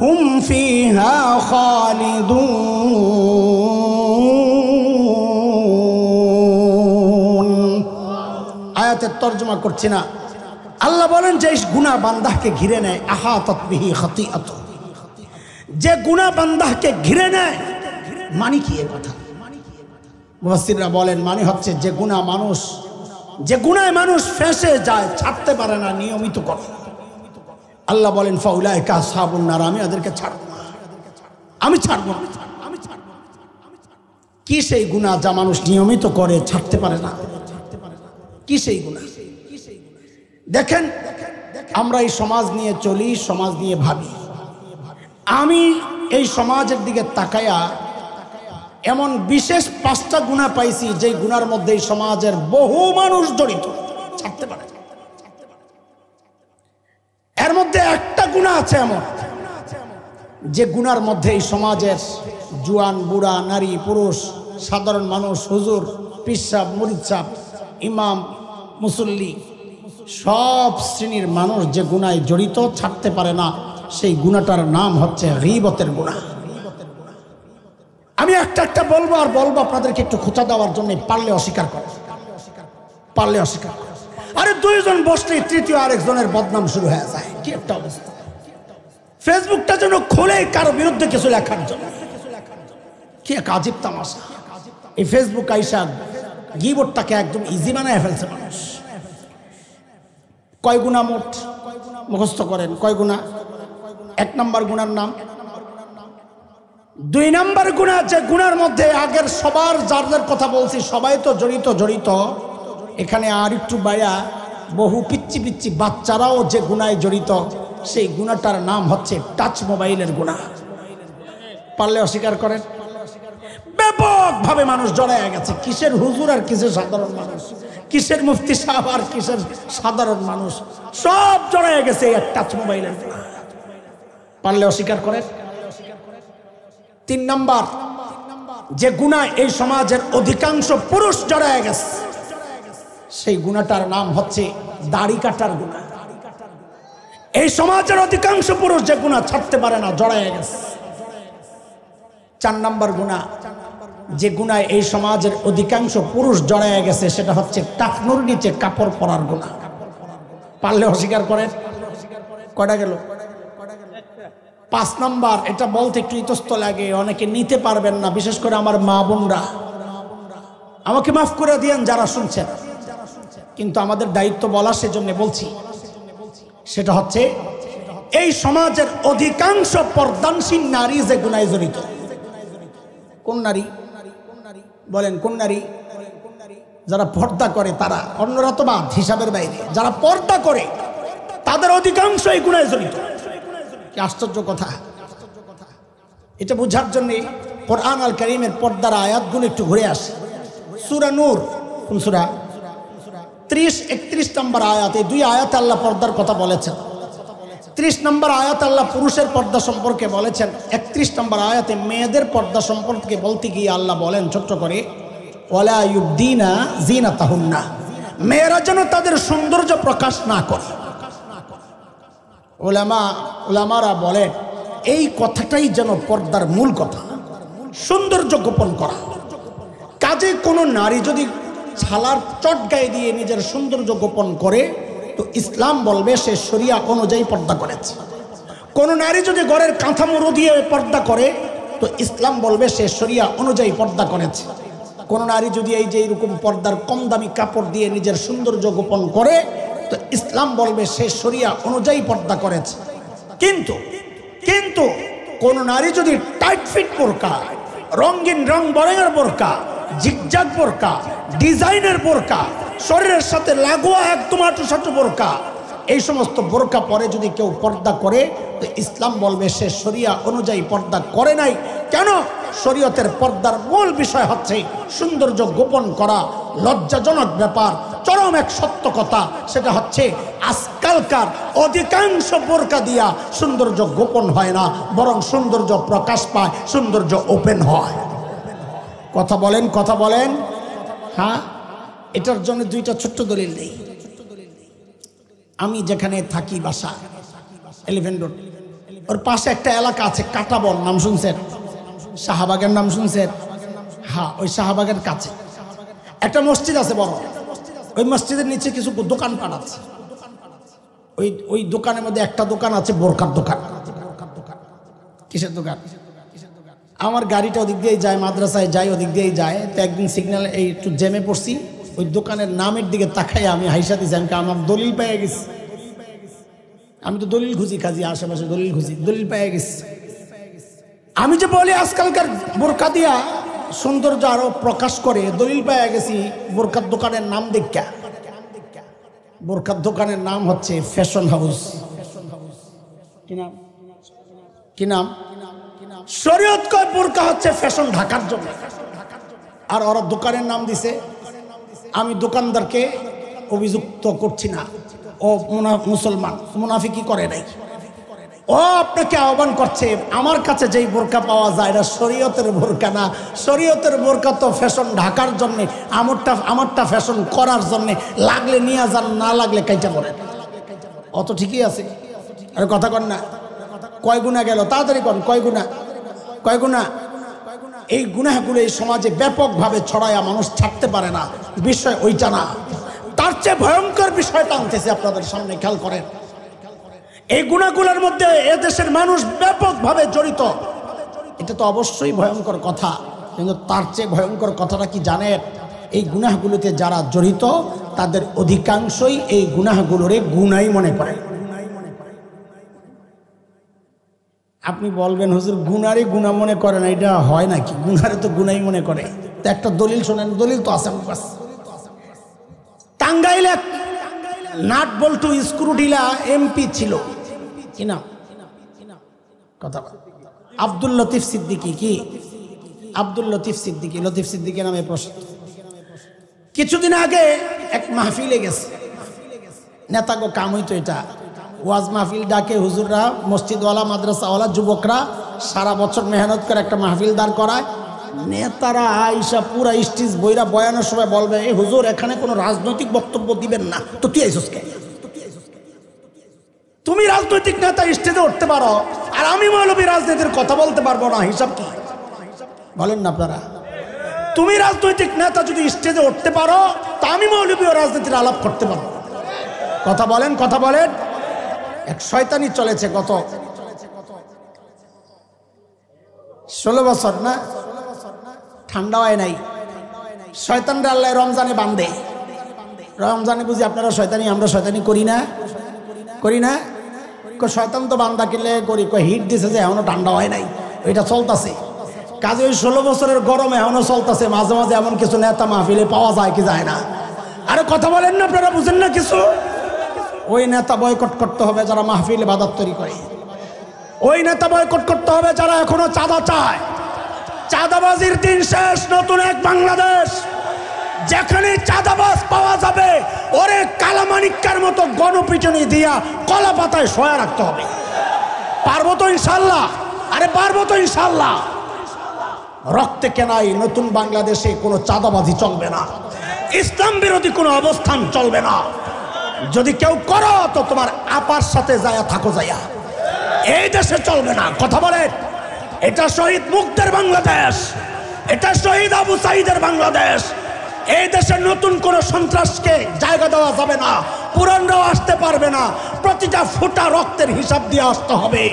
هم فيها خالدون। আয়াতের তর্জমা করছি না। আল্লাহ বলেন যে গুনাহ বান্দাকে ঘিরে নেয়, আহাতাত বিহি খাতিআতু, যে গুনাহ বান্দাকে ঘিরে নেয়, মানে কি এই কথা? মুফাসসিররা বলেন মানে হচ্ছে যে গুনায় মানুষ ফেঁসে যায়, ছাড়তে পারে না, নিয়মিত করে। আল্লাহ বলেন ফাউলাইকা আসহাবুন নার, আমি ওদেরকে ছাড়ব না, আমি ছাড়ব না। কি সেই গুনাহ যা মানুষ নিয়মিত করে, ছাড়তে পারে না? কি সেই গুনাহ? দেখেন, আমরা এই সমাজ নিয়ে চলি, সমাজ নিয়ে ভাবি। আমি এই সমাজের দিকে তাকায়া এমন বিশেষ 5টা গুনাহ পাইছি, যে গুনার মধ্যে এই সমাজের বহু মানুষ জড়িত, ছাড়তে পারে। এর মধ্যে একটা গুনাহ আছে এমন, যে গুনার মধ্যে এই সমাজের জুয়ান, বুড়া, নারী, পুরুষ, সাধারণ মানুষ, হুজুর, পীর সাহেব, মুরিদ সাহেব, ইমাম, মুসল্লি, সব শ্রেণীর মানুষ যে গুনায় জড়িত, ছাড়তে পারে না। সেই গুনাহটার নাম হচ্ছে গীবতের গুনাহ। আমি একটা বলবো, আর বলবো আপনাদেরকে একটু খোঁচা দেওয়ার জন্য, পারলে অস্বীকার করে, পারলে অস্বীকার করে। আরে দুইজন বসলেই তৃতীয় আরেকজনের বদনাম শুরু হয়ে যায়। কি একটা অবস্থা! ফেসবুকটা যেন খোলে কারো বিরুদ্ধে কিছু লেখার জন্য। কি এক আজীব তামাশা! এই ফেসবুক আইসা গীবতটাকে একদম ইজি বানায় ফেলছে মানুষ। কয় গুনাহ মোট মুখস্থ করেন? কয় গুনাহ? 1 নম্বর গুনার নাম। 2 নম্বর গুনাহ, যে গুনার মধ্যে আগের সবার যাদের কথা বলছি সবাই তো জড়িত। এখানে আর একটু বাইরা বহু পিচ্ছি বাচ্চারাও যে গুনায় জড়িত, সেই গুনাহটার নাম হচ্ছে টাচ মোবাইলের গুনাহ। পারলে অস্বীকার করেন। ব্যাপকভাবে মানুষ জড়ায় গেছে। কিসের হুজুর আর কিসের সাধারণ মানুষ, কিসের মুফতি সাহেব আর কিসের সাধারণ মানুষ, সব জড়ায় গেছে এই টাচ মোবাইলের গুনাহ। পারলে অস্বীকার করেন। 3 নম্বর, যে গুনাহ এই সমাজের অধিকাংশ পুরুষ জড়ায় গেছে, সেই গুনাহটার নাম হচ্ছে দাড়ি কাটার গুনাহ। এই সমাজের অধিকাংশ পুরুষ যে গুনাহ ছাড়তে পারে না, জড়ায় গেছে। 4 নম্বর গুনাহ, যে গুনাহ এই সমাজের অধিকাংশ পুরুষ জড়ায় গেছে, সেটা হচ্ছে টাকনুর নিচে কাপড় পরার গুনাহ। পারলে অস্বীকার করেন। কয়টা গেল? 5 নাম্বার, এটা বলতে একটু ইতস্ত লাগে, অনেকে নিতে পারবেন না, বিশেষ করে আমার মা বোনরা, আমাকে মাফ করে দিয়েন যারা শুনছেন, কিন্তু আমাদের দায়িত্ব বলা, সেজন্য বলছি। সেটা হচ্ছে এই সমাজের অধিকাংশ পর্দানশীল নারী যে গুনাহে জড়িত। কোন নারী বলেন? কোন নারী? যারা পর্দা করে তারা, অন্যরা তো বাদ, হিসাবের বাইরে। যারা পর্দা করে তাদের অধিকাংশ এই গুনাহে জড়িত। কি আশ্চর্য কথা! এটা বোঝার জন্য কোরআন আল কারীমের পর্দার আয়াতগুলো একটু ঘুরে আসে। সূরা নূর, কোন সূরা? 30-31 নম্বর আয়াত। এই 2 আয়াতে আল্লাহ পর্দার কথা বলেছেন। 30 নম্বর আয়াত আল্লাহ পুরুষের পর্দা সম্পর্কে বলেছেন। 31 নম্বর আয়াতে মেয়েদের পর্দা সম্পর্কে বলতে গিয়ে আল্লাহ বলেন ছোট্ট করে, ওয়ালা ইউবদিনা জিনাতাহুন্না, মেয়েরা যেন তাদের সৌন্দর্য প্রকাশ না করে। ওলামারা বলেন এই কথাটাই যেন পর্দার মূল কথা, সৌন্দর্য গোপন করা। কাজে কোনো নারী যদি ছালার চট গায়ে দিয়ে নিজের সৌন্দর্য গোপন করে, তো ইসলাম বলবে সে শরিয়া অনুযায়ী পর্দা করেছে। কোনো নারী যদি ঘরের কাঁথামুড়ো দিয়ে পর্দা করে, তো ইসলাম বলবে সে শরিয়া অনুযায়ী পর্দা করেছে। কোনো নারী যদি এই যে এরকম পর্দার কম দামি কাপড় দিয়ে নিজের সৌন্দর্য গোপন করে, তো ইসলাম বলবে সে শরিয়া অনুযায়ী পর্দা করেছে। কিন্তু কিন্তু কোন নারী যদি টাইট ফিট বোরকা, রঙিন রং বরঙের বোরকা, জিগজাগ বোরকা, ডিজাইনের বোরকা, শরীরের সাথে লাগোয়া একদম আঁটু বোরকা, এই সমস্ত বোরকা পরে যদি কেউ পর্দা করে, তো ইসলাম বলবে সে শরিয়া অনুযায়ী পর্দা করে নাই। কেন? শরীয়তের পর্দার মূল বিষয় হচ্ছে সৌন্দর্য গোপন করা। লজ্জাজনক ব্যাপার, চরম এক সত্য কথা, সেটা হচ্ছে আজকালকার অধিকাংশ বোরকা দিয়া সৌন্দর্য গোপন হয় না, বরং সৌন্দর্য প্রকাশ পায়, সৌন্দর্য ওপেন হয়। কথা বলেন, কথা বলেন। হ্যাঁ, এটার জন্য 2টা ছোট্ট দলিল নেই। আমি যেখানে থাকি, বাসা 11 রোড, ওর পাশে একটা এলাকা আছে কাটাবন, নাম শুনছেন? শাহবাগের নাম শুনছেন? হ্যাঁ, ওই শাহবাগের কাছে একটা মসজিদ আছে বড়। ওই মসজিদের নিচে কিছু দোকানপাট আছে। ওই দোকানের মধ্যে একটা দোকান আছে বোরকার দোকান। কিসের দোকান? আমার গাড়িটা ওদিক দিয়েই যায়, মাদ্রাসায় যাই ওদিক দিয়েই যায়। তো একদিন সিগন্যাল এই একটু জ্যামে পড়ছি, ওই দোকানের নামের দিকে তাকাই আমি হাইসা দিছি, আমি আমার দলিল পেয়ে গেছি। আমি তো দলিল খুঁজি, কাজী আশেপাশে দলিল খুঁজি, দলিল পেয়ে গেছি। আমি যে বলি আজকালকার বোরকা দিয়া সৌন্দর্য আরো প্রকাশ করে, দলিল পেয়ে গেছি বোরকার দোকানের নাম দেখা। বোরকার দোকানের নাম হচ্ছে ফ্যাশন হাউস। কি নাম? কি নাম? শরীয়ত কয় বোরকা হচ্ছে ফ্যাশন ঢাকার জন্য, আর ওরা দোকানের নাম দিছে। আমি দোকানদারকে অভিযুক্ত করছি না, ও মুসলমান, মুনাফিকি করে নাই। ও আপনাকে আহ্বান করছে, আমার কাছে যেই বোরকা পাওয়া যায় এটা শরীয়তের বোরকা না। শরীয়তের বোরকা তো ফ্যাশন ঢাকার জন্যে, আমারটা ফ্যাশন করার জন্যে। লাগলে নিয়ে যান, না লাগলে কাইটা পড়েন। অত ঠিকই আছে। আরে কথা কন না, কয় গুণা গেল? তাড়াতাড়ি কন, কয় গুণা? কয় গুণা? এই গুনাহগুলো এই সমাজে ব্যাপকভাবে ছড়ায়া মানুষ ছাড়তে পারে না। বিষয় ওইটা না, তার চেয়ে ভয়ঙ্কর বিষয়টা আনতেছে আপনাদের সামনে, খেয়াল করেন। এই গুনাহগুলোর মধ্যে এদেশের মানুষ ব্যাপকভাবে জড়িত, এটা তো অবশ্যই ভয়ঙ্কর কথা, কিন্তু তার চেয়ে ভয়ঙ্কর কথাটা কি জানেন? এই গুনাহগুলোতে যারা জড়িত তাদের অধিকাংশই এই গুনাহগুলোরে গুনাই মনে করে। আপনি বলবেন হুজুর গুনারে গুনাহ মনে করে না, এটা হয় নাকি? গুনারে তো গুনাই মনে করে। তো একটা দলিল শোনেন, দলিল তো আছে। টাঙ্গাইলে নাট বল্টু স্ক্রু ঢিলা এমপি ছিল, কি নাম? কথা আব্দুল লতিফ সিদ্দিকী। কি আব্দুল লতিফ সিদ্দিকী? লতিফ সিদ্দিকী নামে প্রসিদ্ধ। কিছুদিন আগে এক মাহফিলে গেছে, নেতাগো কাম হইতো এটা, ওয়াজ মাহফিল ডাকে হুজুররা, মসজিদওয়ালা, মাদ্রাসাওয়ালা, যুবকরা সারা বছর মেহনত করে একটা মাহফিল দাঁড় করায়। নেতারা আইসা পুরা স্টেজ বইরা বয়ানের সময় বলবে, এই হুজুর এখানে কোনো রাজনৈতিক বক্তব্য দিবেন না। তো তুই আইসস কে? তুমি রাজনৈতিক নেতা, স্টেজে উঠতে পারো, আর আমি মৌলবী রাজনীতির কথা বলতে পারবো না, হিসাব কি? বলেন না আপনারা। তুমি রাজনৈতিক নেতা যদি স্টেজে উঠতে পারো, তা আমি মৌলবী ও রাজনীতির আলাপ করতে পারবো। কথা বলেন, কথা বলেন। এক শয়তানি চলেছে গত 16 বছর না, ঠান্ডা হয় নাই। শয়তানরা আল্লাহ রমজানে বান্ধে। রমজানে বুঝি আপনারা শয়তানি, আমরা শয়তানি করি না, করি না। শয়তান তো বান্দা কিনলে করি, হিট দিছে যে এখনো ঠান্ডা হয় নাই, ওইটা চলতেছে। কাজে ওই 16 বছরের গরম এখনো চলতেছে। মাঝে মাঝে এমন কিছু নেতা মাহফিলে পাওয়া যায় কি যায় না? আরে কথা বলেন না আপনারা, বুঝেন না কিছু? ওই নেতা বয়কট করতে হবে যারা মাহফিলে বাধার তৈরি করে। ওই নেতা বয়কট করতে হবে যারা এখনো চাঁদা চায়। চাঁদাবাজির দিন শেষ, নতুন এক বাংলাদেশ। যেখানে চাঁদাবাজ পাওয়া যাবে ওরে কালামানিক্কার মতো গণপিটুনি দিয়া কলা পাতায় শোয়া রাখতে হবে। পারবো তো ইনশাল্লাহ? আরে পারবো তো ইনশাল্লাহ। রক্তে কেনাই নতুন বাংলাদেশে কোনো চাঁদাবাজি চলবে না, ইসলাম বিরোধী কোনো অবস্থান চলবে না। যদি কেউ করো তো তোমার আপার সাথে যায়া থাকো, যায়া এই দেশে চলবে না। কথা বলেন, এটা শহীদ মুগ্ধের বাংলাদেশ, এটা শহীদ আবু সাঈদের বাংলাদেশ। এই দেশের নতুন কোনো সন্ত্রাসকে জায়গা দেওয়া যাবে না, পুরানরাও আসতে পারবে না। প্রতিটা ফোঁটা রক্তের হিসাব দিয়ে আসতে হবে।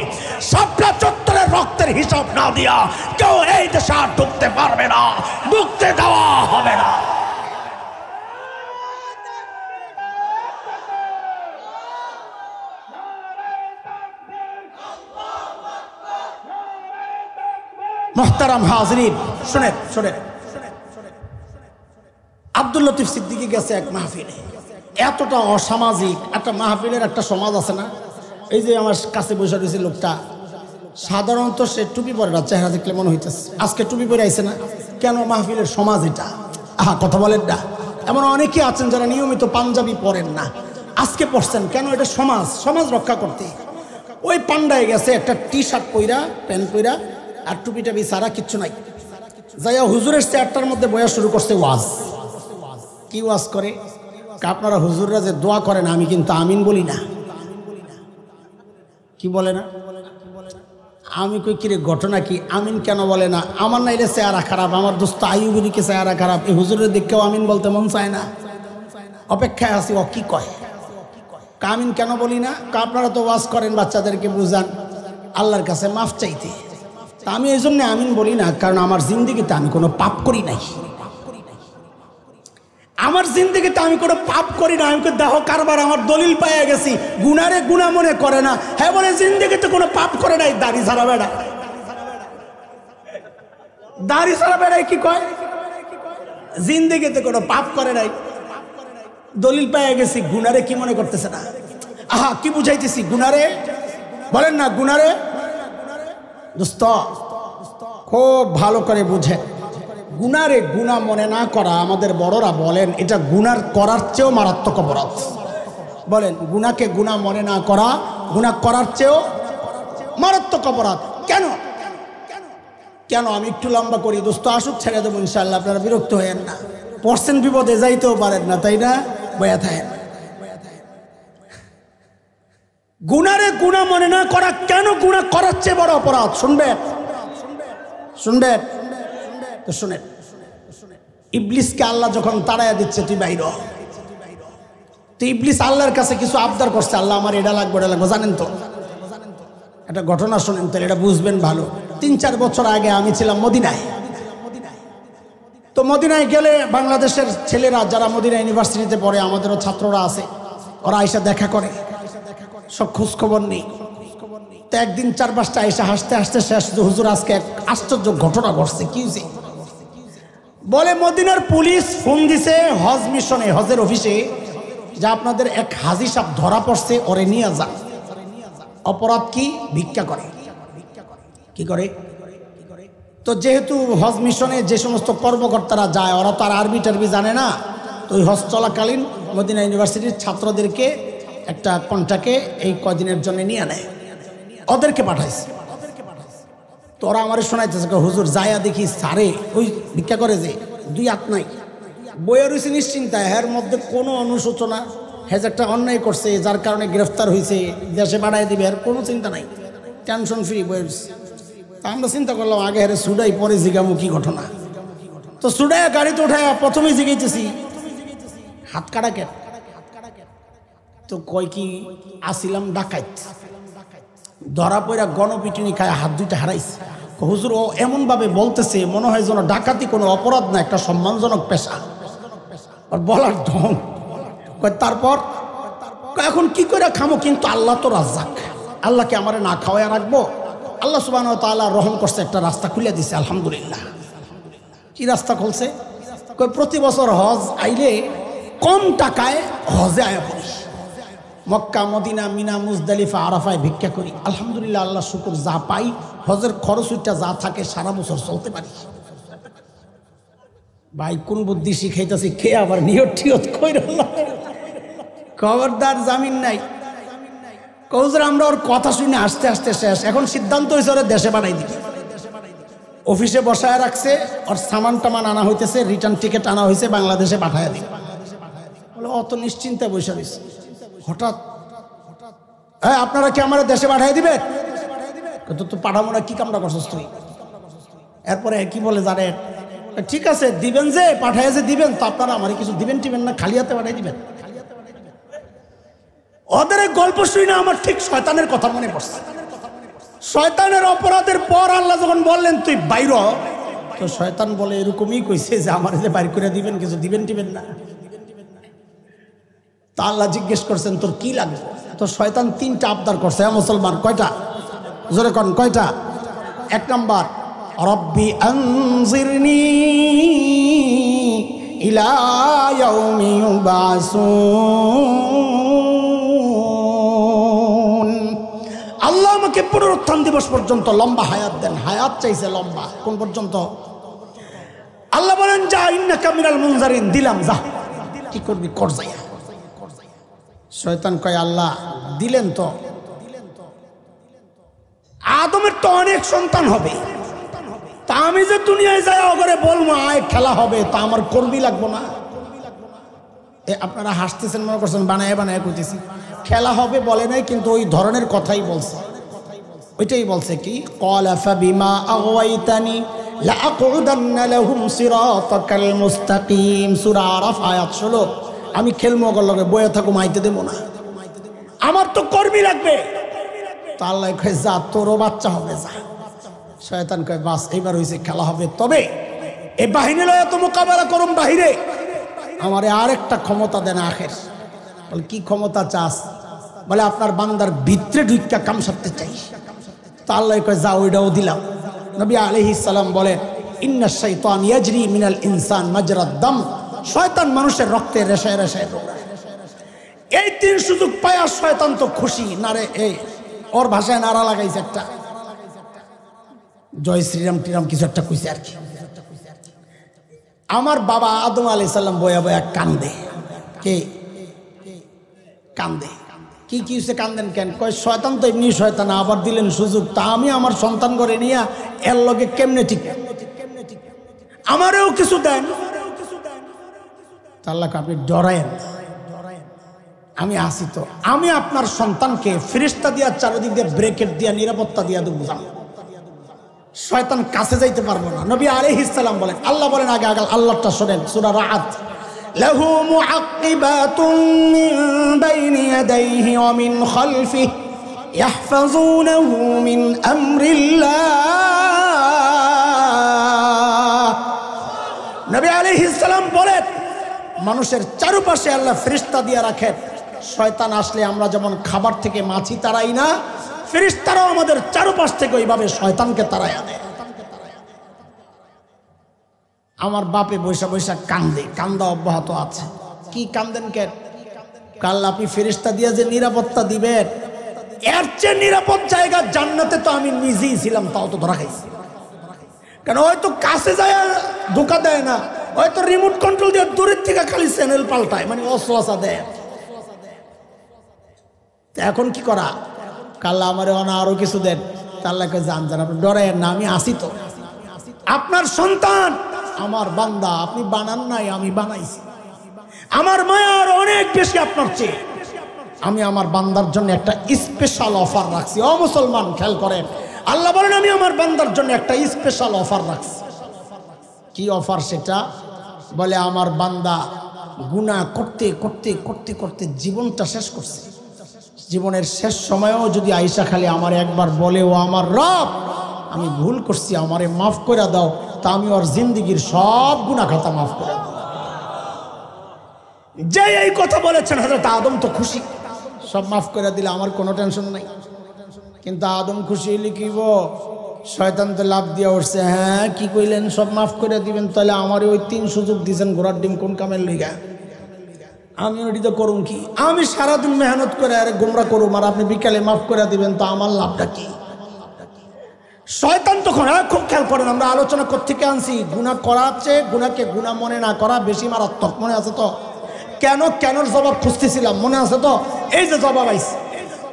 শাপলা চত্বরের রক্তের হিসাব না দিয়া কেউ এই দেশে আর ঢুকতে পারবে না, ঢুকতে দেওয়া হবে না। মোহতারাম হাজরিন, শুনেন শুনেন, আব্দুল লতিফ সিদ্দিকী গেছে এক মাহফিলে। এতটা অসামাজিক একটা মাহফিলের একটা সমাজ আছে না? এই যে আমার কাছে বসে রয়েছে লোকটা, সাধারণত সে টুপি পরে না, চেহারা দেখলে মনে হইতেছে আজকে টুপি পরে আইছে না। কেন? মাহফিলের সমাজ এটা। আহা, কথা বলেন না। এমন অনেকে আছেন যারা নিয়মিত পাঞ্জাবি পরেন না, আজকে পরছেন কেন? এটা সমাজ, সমাজ রক্ষা করতে। ওই পান্ডায় গেছে একটা টি শার্ট পইরা, প্যান্ট পইরা, আর টুপি টাপি সারা কিচ্ছু নাই। যাইয়া হুজুরের চেয়ারটার মধ্যে বয়া শুরু করছে ওয়াজ। কি ওয়াজ করে? আপনারা হুজুররা যে দোয়া করেন আমি কিন্তু আমিন বলি না। কি বলে না? আমি কই কিরে ঘটনা কি? আমিন কেন বলে না? আমার নাইলে চেহারা খারাপ, আমার দোস্ত আইয়ুবিকে চেহারা খারাপ, এই হুজুরের দেখেও আমিন বলতে মন চায় না। অপেক্ষায় আছি ও কি কয়। আমিন কেন বলি না? আপনারা তো ওয়াজ করেন, বাচ্চাদেরকে বুঝান আল্লাহর কাছে মাফ চাইতে। তা আমি এই জন্য আমিন বলি না, কারণ আমার জিন্দিগিতে আমি কোনো পাপ করি নাই। আমার জিন্দিগিতে আমি কোনো পাপ করি না। আমি দেহ কারবার আমার দলিল পাইয়া গেছি, গুনারে গুণা মনে করে না। হ্যাঁ বলে জিন্দিগিতে কোনো পাপ করে নাই। দাড়ি ছাড়া বেড়া, দাড়ি ছাড়া বেড়াই কি কয়? জিন্দিগিতে কোনো পাপ করে নাই, দলিল পাইয়া গেছি। গুনারে কি মনে করতেছে না? আহা, কি বুঝাইতেছি? গুনারে বলেন না, গুনারে। দোস্ত খুব ভালো করে বুঝে, গুনারে গুনাহ মনে না করা, আমাদের বড়রা বলেন এটা গুনার করার চেয়েও মারাত্মক অপরাধ। বলেন, গুনাহকে গুনাহ মনে না করা গুনাহ করার চেয়েও মারাত্মক অপরাধ। কেন? কেন? আমি একটু লম্বা করি, দোস্ত আসুক, ছেড়ে দেবো ইনশাআল্লাহ, আপনারা বিরক্ত হয়েন না। পড়ছেন বিপদে যাইতেও পারেন না, তাই না? বয়া থাকেন। গুনারে গুনাহ মনে না করা কেন গুনাহ করার চেয়ে বড় অপরাধ? শুনবেন শুনবেন তো শুনেন। ইবলিসকে আল্লাহ যখন তাড়াইয়া দিচ্ছে তুই বাইর, তো ইবলিস আল্লাহর কাছে কিছু আবদার করছে, আল্লাহ আমার এটা লাগবে ওটা লাগবে। জানেন তো একটা ঘটনা শোনেন, তাহলে এটা বুঝবেন ভালো। 3-4 বছর আগে আমি ছিলাম মদিনায়। তো মদিনায় গেলে বাংলাদেশের ছেলেরা যারা মদিনা ইউনিভার্সিটিতে পড়ে, আমাদেরও ছাত্ররা আছে, ওরা আইসা দেখা করে, সব খোঁজ খবর নেই। তো একদিন 4-5টা আইসা হাসতে হাসতে শেষ, হুজুর আজকে এক আশ্চর্য ঘটনা ঘটছে। কি হয়েছে? বলে মদিনার পুলিশ ফোন দিছে হজ মিশনে, হজের অফিসে, যা আপনাদের এক হাজি সাহেব ধরা পড়ছে, ওরে নিয়ে যান। অপরাধ কি? ভিক্ষা করে। কি করে? তো যেহেতু হজ মিশনে যে সমস্ত কর্মকর্তারা যায়, ওরা তো আর আরবি টারবি জানে না। তো ওই হজ চলাকালীন মদিনা ইউনিভার্সিটির ছাত্রদেরকে একটা কন্ট্রাক্টে এই কদিনের জন্য নিয়ে নেয়, ওদেরকে পাঠাইছে। তো ওরা আমার শোনাইতেছে, হুজুর যায়া দেখি সারে ওই ভিক্ষা করে যে 2 হাত নাই, বইয়ে রয়েছে নিশ্চিন্তায়, এর মধ্যে কোনো অনুশোচনা, হ্যাঁ একটা অন্যায় করছে যার কারণে গ্রেফতার হয়েছে, দেশে বাড়াই দিবে, এর কোনো চিন্তা নাই, টেনশন ফ্রি বইয়ে রয়েছে। তা আমরা চিন্তা করলাম আগে হেরে সুডাই, পরে জিগামু কি ঘটনা। তো সুডাইয়া গাড়িতে উঠায় প্রথমেই জিগাইতেছি হাত কাটা কেন? তো কয় কি আসিলাম ডাকাইত, ধরা পড়া গণপিটুনি খায় হাত 2টা হারাইছে। হুজুর ও এমনভাবে বলতেছে মনে হয় যেন ডাকাতি কোনো অপরাধ না, একটা সম্মানজনক পেশা। আর বলার ঢং। তারপর এখন কি করে খামো, কিন্তু আল্লাহ তো রাজ্জাক, আল্লাহকে আমারে না খাওয়ায় রাখবো? আল্লাহ সুবহানাহু ওয়া তাআলা রহম করছে, একটা রাস্তা খুলে দিছে, আলহামদুলিল্লাহ। কি রাস্তা খুলছে? প্রতি বছর হজ আইলে কম টাকায় হজে আয়া পড়ি, মক্কা মদিনা মিনা মুজদালিফা আরাফায় ভিক্ষা করি, আলহামদুলিল্লাহ, আল্লাহ শুকুর, যা পাই হজের খরচটা যা থাকে সারা বছর চলতে পারি। ভাই কোন বুদ্ধি শিখাইতেছি, খেয়ে আবার নিয়ত টিয়ত কইর, খবরদার জামিন নাই। কৌজুর আমরা ওর কথা শুনে আস্তে আস্তে শেষ। এখন সিদ্ধান্ত হয়েছে ওরা দেশে বাড়াই দিবে, অফিসে বসায় রাখছে, ওর সামান টামান আনা হইতেছে, রিটার্ন টিকিট আনা হয়েছে, বাংলাদেশে পাঠায় দিবে। বলে অত নিশ্চিন্তে বসে রয়েছে। হঠাৎ হ্যাঁ আপনারা কি আমার দেশে পাঠাই দিবে? তো পাঠাবো না, কি কামটা করছিস তুই? এরপরে কি বলে জানেন, ঠিক আছে দিবেন, যে পাঠায় যে দিবেন, তো আপনারা আমার কিছু দিবেন টিবেন না, খালি হাতে পাঠাই দিবেন। ওদের গল্প শুই না আমার ঠিক শয়তানের কথা মনে পড়ছে। শয়তানের অপরাধের পর আল্লাহ যখন বললেন তুই বাইর, তো শয়তান বলে এরকমই কইছে যে আমার যে বাইর করে দিবেন, কিছু দিবেন টিবেন না। তা আল্লাহ জিজ্ঞেস করছেন তোর কি লাগবে? তো শয়তান 3টা আবদার করছে। মুসলমান কয়টা? জোরে কোন কয়টা? 1 নাম্বার, রব্বি আনজিরনি ইলা ইয়াউমি ইউবাসুন, আল্লাহ আমাকে পুনরুত্থান দিবস পর্যন্ত লম্বা হায়াত দেন। হায়াত চাইছে লম্বা, কোন পর্যন্ত? আল্লাহ বলেন যা ইন্নাকা মিনাল মুনজারিন, দিলাম, যা কি করবি কর যাইয়া। শয়তান কয় আল্লাহ দিলেন তো, আদমের তো অনেক সন্তান হবে, তা আমি যে দুনিয়ায় যাই ওগরে বলবো আয় খেলা হবে, তা আমার কর্মী লাগবো না? আপনারা হাসতেছেন, মনে করছেন বানায় বানায় কইতেছি। খেলা হবে বলে নাই, কিন্তু ওই ধরনের কথাই বলছে। ওইটাই বলছে কি, ক্বালা ফাবিমা আগওয়াইতানি লাআকুদান্না লাহুম সিরাতাকাল মুস্তাকিম, সূরা আরাফ আয়াত 16। আমি খেলমো ওগর লগে, বয়ে থাকুম, আইতে দেবো না, আমার তো কর্মী লাগবে। তা আল্লাহ কয় যা তোরও বাচ্চা হবে, যা। শয়তান কয় বাস এইবার হয়েছে, খেলা হবে, তবে এই বাহিনী লয়ে তো মোকাবেলা করুম বাহিরে, আমারে আরেকটা ক্ষমতা দেন আখের। বলে কি ক্ষমতা চাস? বলে আপনার বান্দার ভিতরে ঢুইক্কা কাম সারতে চাই। তা আল্লাহ কয় যা, ওইটাও দিলাম। নবী আলাইহিস সালাম বলেন ইন্নাশ শাইতান ইয়াজরি মিনাল ইনসান মাজরাদ দাম, শয়তান মানুষের রক্তে রেশায় রেশায় দৌড়ায়। এই 3 সুযোগ পায়া শয়তান তো খুশি না রে, এই ওর ভাষায় নারা লাগাইছে একটা, জয় শ্রীরাম টিরাম কিছু একটা কইছে আর কি। আমার বাবা আদম আলাইহিস সালাম বয়া বয়া কান্দে। কে কান্দে? কি কি হচ্ছে কান্দেন কেন? কয় শয়তান তো এমনি শয়তান, আবার দিলেন সুযোগ, তা আমি আমার সন্তান করে নিয়ে এর লগে কেমনে ঠিক, আমারেও কিছু দেন। আল্লাহকে আপনি ডরায়েন, আমি আসি তো, আমি আপনার সন্তানকে ফেরেশতা দিয়া চারদিক দিয়ে ব্রেকেট দিয়া নিরাপত্তা দিয়া দেবো, শয়তান কাছে যাইতে পারবো না। নবী আলাইহিস সালাম বলেন, আল্লাহ বলেন আগে আগে আল্লাহটা শোনেন, সূরা রাআদ, লাহু মুআক্কিবাতুন মিন বাইনি ইয়াদাইহি ওয়া মিন খালফিহি ইয়াহফাযুনাহু মিন আমরিল্লাহ। নবী আলাইহিস সালাম বলেন মানুষের চারপাশে আল্লাহ ফেরেশতা দিয়ে রাখেন, শয়তান আসলে আমরা যেমন খাবার থেকে মাছি তাড়াই না, ফেরেশতারাও আমাদের চারপাশ থেকে ওইভাবে শয়তানকে তাড়ায় আনে। আমার বাপে বৈশা বৈশা কান্দে, কান্দা অব্যাহত আছে। কি কান্দেন কেন? কাল আপনি ফেরেশতা দিয়ে যে নিরাপত্তা দিবেন, এর চেয়ে নিরাপদ জায়গা জান্নাতে তো আমি নিজেই ছিলাম, তাও তো ধরা খাইছি। কেন হয়তো কাছে যায় ধোকা দেয় না, হয়তো রিমোট কন্ট্রোল দিয়ে দূরের থেকে খালি চ্যানেল পাল্টায়, মানে অশ্বাসা দেয়। এখন কি করা? কাল্লা আমার আরো কিছু দেন, আল্লাহকে জান জান, আপনি ডরায়েন না, আমি আসি তো। আপনার সন্তান আমার বান্দা, আপনি বানান নাই, আমি বানাইছি। আমার মায়ার অনেক বেশি আপনার চেয়ে। আমি আমার বান্দার জন্য একটা স্পেশাল অফার রাখছি। ও মুসলমান খেয়াল করেন, আল্লাহ বলেন আমি আমার বান্দার জন্য একটা স্পেশাল অফার রাখছি। কি অফার সেটা? বলে আমার বান্দা গুনাহ করতে করতে করতে করতে জীবনটা শেষ করছে, জীবনের শেষ সময়েও যদি আয়েশা খালি আমার একবার বলে ও আমার রব আমি ভুল করছি, আমারে মাফ করে দাও, তা আমি ওর জিন্দিগির সব গুনাহ খাতা মাফ করে দেব। যে এই কথা বলেছেন হযরত আদম তো খুশি, সব মাফ করে দিলে আমার কোনো টেনশন নাই। কিন্তু আদম খুশি হইলে কিব, শয়তান তো লাভ দিয়া উঠছে, হ্যাঁ কি কইলেন সব মাফ করে দিবেন, তাহলে আমার ওই 3 সুযোগ দিয়েছেন ঘোড়ার ডিম কোন কামের লইগা, আমি ওইটি তো করুন কি, আমি সারাদিন মেহনত করে আরে গোমরা করুম আর আপনি বিকালে মাফ করে দিবেন, তো আমার লাভটা কি? শয়তান তখন খুব খেয়াল করেন, আমরা আলোচনা কোত্থেকে আনছি, গুনাহ করাচ্ছে, গুনাহকে গুনাহ মনে না করা বেশি মারাত্মক, মনে আছে তো? কেনর জবাব খুঁজতেছিলাম, মনে আছে তো? এই যে জবাব আইছে,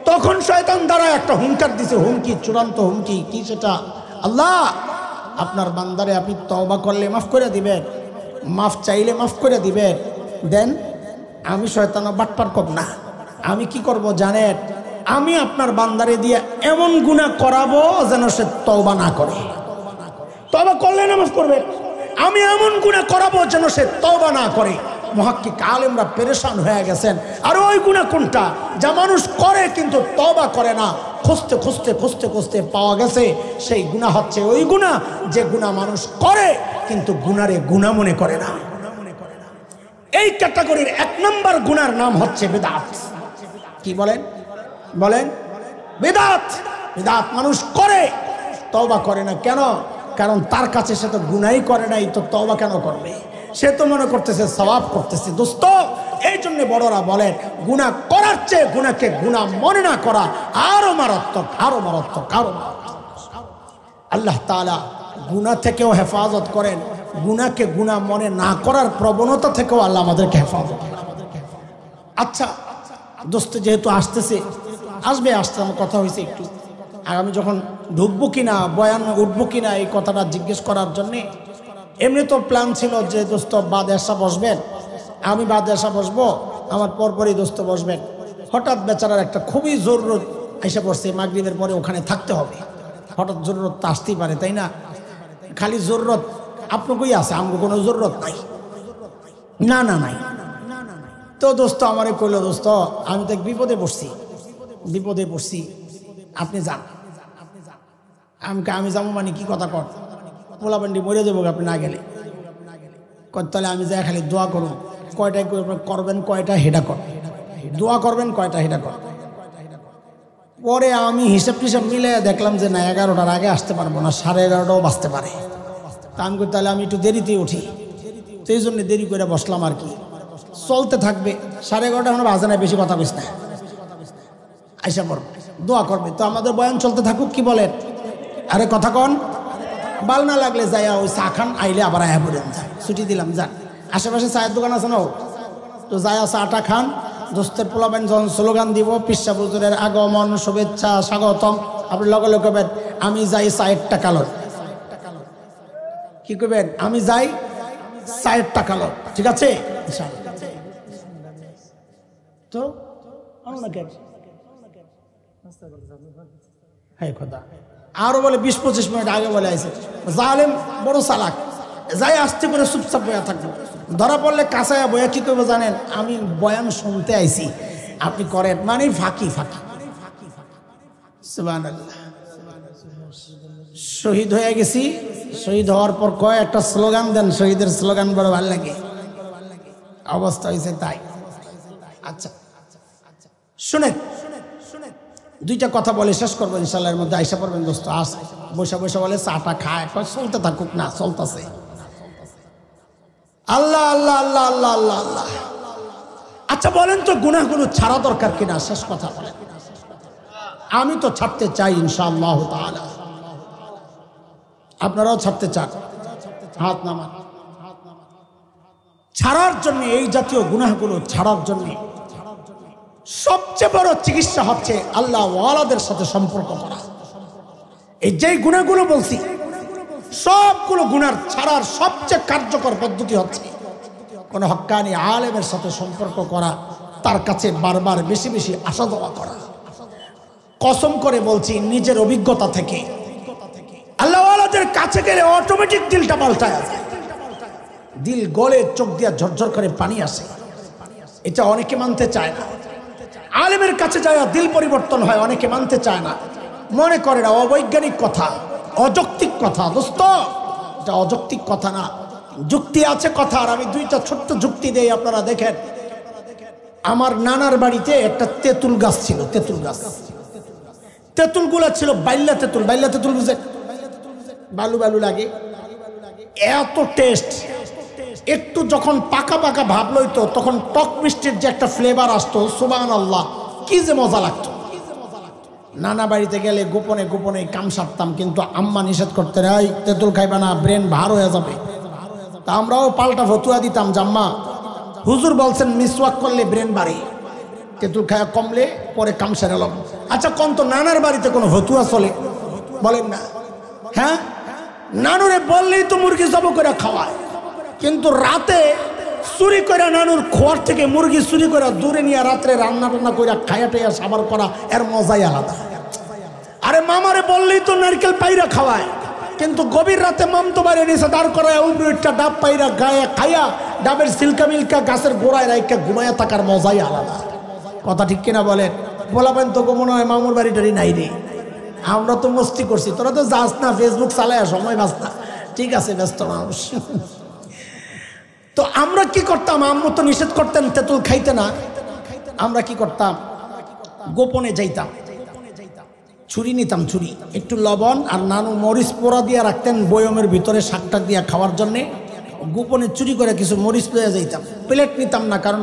তখন শয়তান দ্বারা একটা হুঙ্কার দিছে, হুমকি, চূড়ান্ত হুমকি। কি সেটা? আল্লাহ আপনার বান্দারে আপনি তওবা করলে মাফ করে দিবেন, মাফ চাইলে মাফ করে দিবেন, দেন আমি শয়তান বাটপার কব না, আমি কি করব জানেন? আমি আপনার বান্দারে দিয়ে এমন গুনাহ করাবো যেন সে তওবা না করে, তওবা করলে না মাফ করবে, আমি এমন গুনাহ করাবো যেন সে তওবা না করে। মুহাক্কিক আলেমরা পেরেশান হয়ে গেছেন, আর ওই গুনাহ কোনটা যা মানুষ করে কিন্তু তওবা করে না, খুঁজতে খুঁজতে খুঁজতে খুঁজতে পাওয়া গেছে সেই গুনাহ হচ্ছে ওই গুনাহ যে গুনাহ মানুষ করে কিন্তু গুনারে গুনাহ মনে করে না। এই ক্যাটাগরির 1 নম্বর গুনার নাম হচ্ছে বিদআত। কি বলেন? বিদআত। বিদআত মানুষ করে, তওবা করে না। কেন? কারণ তার কাছে সে তো গুনাহই করে নাই, তো তওবা কেন করবে? সে তো মনে করতেছে সওয়াব করতেছে। দোস্ত, এই জন্য বড়রা বলেন গুনাহ করার চেয়ে গুনাহকে গুনাহ মনে না করা আরো মারাত্মক, আরো মারাত্মক, আরো মারাত্মক। আল্লাহ তাআলা গুনাহ থেকেও হেফাজত করেন, গুনাহকে গুনাহ মনে না করার প্রবণতা থেকেও আল্লাহ আমাদেরকে হেফাজত করেন। আচ্ছা দোস্ত, যেহেতু আসতেছে, আসবে, আমার কথা হয়েছে একটু আগামী যখন ঢুকবো কিনা, বয়ান উঠবো কিনা, এই কথাটা জিজ্ঞেস করার জন্যে। এমনি তো প্ল্যান ছিল যে দোস্ত বাদ এসা বসবেন, আমি বাদ এসা বসবো, আমার পরপরই দোস্ত বসবেন। হঠাৎ বেচারার একটা খুবই জরুরত এসে পড়ছে, মাগরিবের পরে ওখানে থাকতে হবে, হঠাৎ জরুরত তো আসতেই পারে, তাই না? খালি জরুরত আপনাকেই আছে, আমাকে কোনো জরুরত নাই, না না নাই। তো দোস্ত আমারে কইল, দোস্ত আমি তো বিপদে পড়ছি, আপনি যান। আমি যাবো মানে কি কথা কর, পোলাপান্ডি মরে যাবো আপনি না গেলে। তাহলে আমি যাই খালি দোয়া করুন, কয়টায় করবেন, কয়টা হেডা কর, দোয়া করবেন কয়টা হেডা কর। পরে আমি হিসাব টিসাব মিলে দেখলাম যে না, 11টার আগে আসতে পারবো না, 11:30টাও বাজতে পারে। তা আমি তাহলে আমি একটু দেরিতেই উঠি, তো এই জন্য দেরি করে বসলাম আর কি। চলতে থাকবে, 11:30 এখন বাজে না, বেশি কথা কইস না, আইসা পড়ব, দোয়া করবে। তো আমাদের বয়ান চলতে থাকুক, কি বলেন? আরে কথা কন, ভাল না লাগলে যাইয়া ওই চা খান, আইলে আবার আয়া পড়েন, যান, ছুটি দিলাম, যান। আশেপাশে চায়ের দোকান আছে না, তো যাইয়া চাটা খান। দোস্তের পোলাবেন যখন স্লোগান দিব, পিসা হুজুরের আগমন, শুভেচ্ছা, স্বাগতম, আপনি লগে লগে কবেন আমি যাই চায়ের টাকা লয়। কি করবেন? আমি যাই চায়ের টাকা লয়, ঠিক আছে? তো আরো বলে 20-25 মিনিট আগে বলে আইছে, জালেম বড় চালাক, যাই আসতে করে চুপচাপ বয়া থাকবো, ধরা পড়লে কাঁচায়া বয়া কি করবো জানেন? আমি বয়ান শুনতে আইছি, আপনি করেন, মানে ফাঁকি। সুবহানাল্লাহ। শহীদ হয়ে গেছি, শহীদ হওয়ার পর কয় একটা স্লোগান দেন, শহীদের স্লোগান বড় ভালো লাগে, অবস্থা হয়েছে তাই। আচ্ছা শুনেন, 2টা কথা বলে শেষ করবো ইনশাল্লাহ, এর মধ্যে আইসা পড়বেন। দোস্ত আস, বসে বলে চাটা খায়, চলতে থাকুক, না চলতেছে। আল্লাহ আল্লাহ আল্লাহ আল্লাহ আল্লাহ আল্লাহ। আচ্ছা বলেন তো গুনাহগুলো ছাড়া দরকার কিনা? শেষ কথা বলেন। আমি তো ছাড়তে চাই ইনশাআল্লাহ তাআলা, আপনারাও ছাড়তে চান? হাত নামান। ছাড়ার জন্য, এই জাতীয় গুনাহগুলো ছাড়ার জন্য সবচেয়ে বড় চিকিৎসা হচ্ছে আল্লাহ ওয়ালাদের সাথে সম্পর্ক করা। এই যেই গুনাহগুলো বলছি, সবগুলো গুনার ছাড়ার সবচেয়ে কার্যকর পদ্ধতি হচ্ছে কোন হক্কানি আলেমের সাথে সম্পর্ক করা, তার কাছে বারবার বেশি বেশি আশা দেওয়া করা। কসম করে বলছি নিজের অভিজ্ঞতা থেকে, আল্লাহ ওয়ালাদের কাছে গেলে অটোমেটিক দিলটা পাল্টায় যায়, দিল গলে চোখ দিয়া ঝরঝর করে পানি আসে। এটা অনেকে মানতে চায় না। আলেমের কাছে যায় দিল পরিবর্তন হয়, অনেকে মানতে চায় না, মনে করে না অবৈজ্ঞানিক কথা, অযৌক্তিক কথা দোস্ত, এটা অযৌক্তিক কথা না, যুক্তি আছে কথার। আমি দুইটা ছোট্ট যুক্তি দেই, আপনারা দেখেন। আমার নানার বাড়িতে একটা তেঁতুল গাছ ছিল, তেঁতুল গাছ। তেঁতুলগুলো ছিল বাইল্লা তেঁতুল, বাইল্লা তেঁতুল বুঝে, বালু বালু লাগে, এত টেস্ট। একটু যখন পাকা পাকা ভাব লইতো তখন টক মিষ্টির যে একটা ফ্লেভার আসতো, সুবহানাল্লাহ, কি যে মজা লাগতো। নানা বাড়িতে গেলে গোপনে গোপনে কাম সারতাম, কিন্তু আম্মা নিষেধ করতে, এই তেঁতুল খাইবা না, ব্রেন ভার হয়ে যাবে। তা আমরাও পাল্টা ফতুয়া দিতাম, জাম্মা হুজুর বলছেন মিসওয়াক করলে ব্রেন বাড়ে, তেঁতুল খায়া কমলে পরে কাম সেরালাম। আচ্ছা কোন তো নানার বাড়িতে কোনো ফতুয়া চলে? বলেন না। হ্যাঁ, নানুরে বললেই তো মুরগি জব করে খাওয়ায়, কিন্তু রাতে চুরি করে নানুর খোয়ার থেকে মুরগি চুরি করে দূরে নিয়ে রাত্রে রান্না টান্না করে খায়া টাইয়া সাবার করা, এর মজাই আলাদা। আরে মামারে বললেই তো নারকেল পাইরা খাওয়ায়, কিন্তু গভীর রাতে মামতো বাইরে নিচে দাঁড় করায় উপরটা ডাব পাইরা গায়ে খাইয়া ডাবের সিলকা মিলকা গাছের গোড়ায় রাইকা ঘুমাইয়া থাকার মজাই আলাদা। কথা ঠিক কিনা বলেন? বলাবেন তো মনে হয় মামুর বাড়ি টাড়ি নাই রে, আমরা তো মস্তি করছি, তোরা তো যাস না, ফেসবুক চালায় সময় বাস না। ঠিক আছে, ব্যস্ত মানুষ। তো আমরা কি করতাম, আম্মু তো নিষেধ করতেন তেঁতুল খাইতে না, আমরা কি করতাম, গোপনে যাইতাম, ছুরি নিতাম, ছুরি, একটু লবণ আর নানু মরিচ পোড়া দিয়ে রাখতেন বয়মের ভিতরে শাকটা দিয়ে খাওয়ার জন্যে। গোপনে চুরি করে কিছু মরিচ পেয়ে যাইতাম। প্লেট নিতাম না, কারণ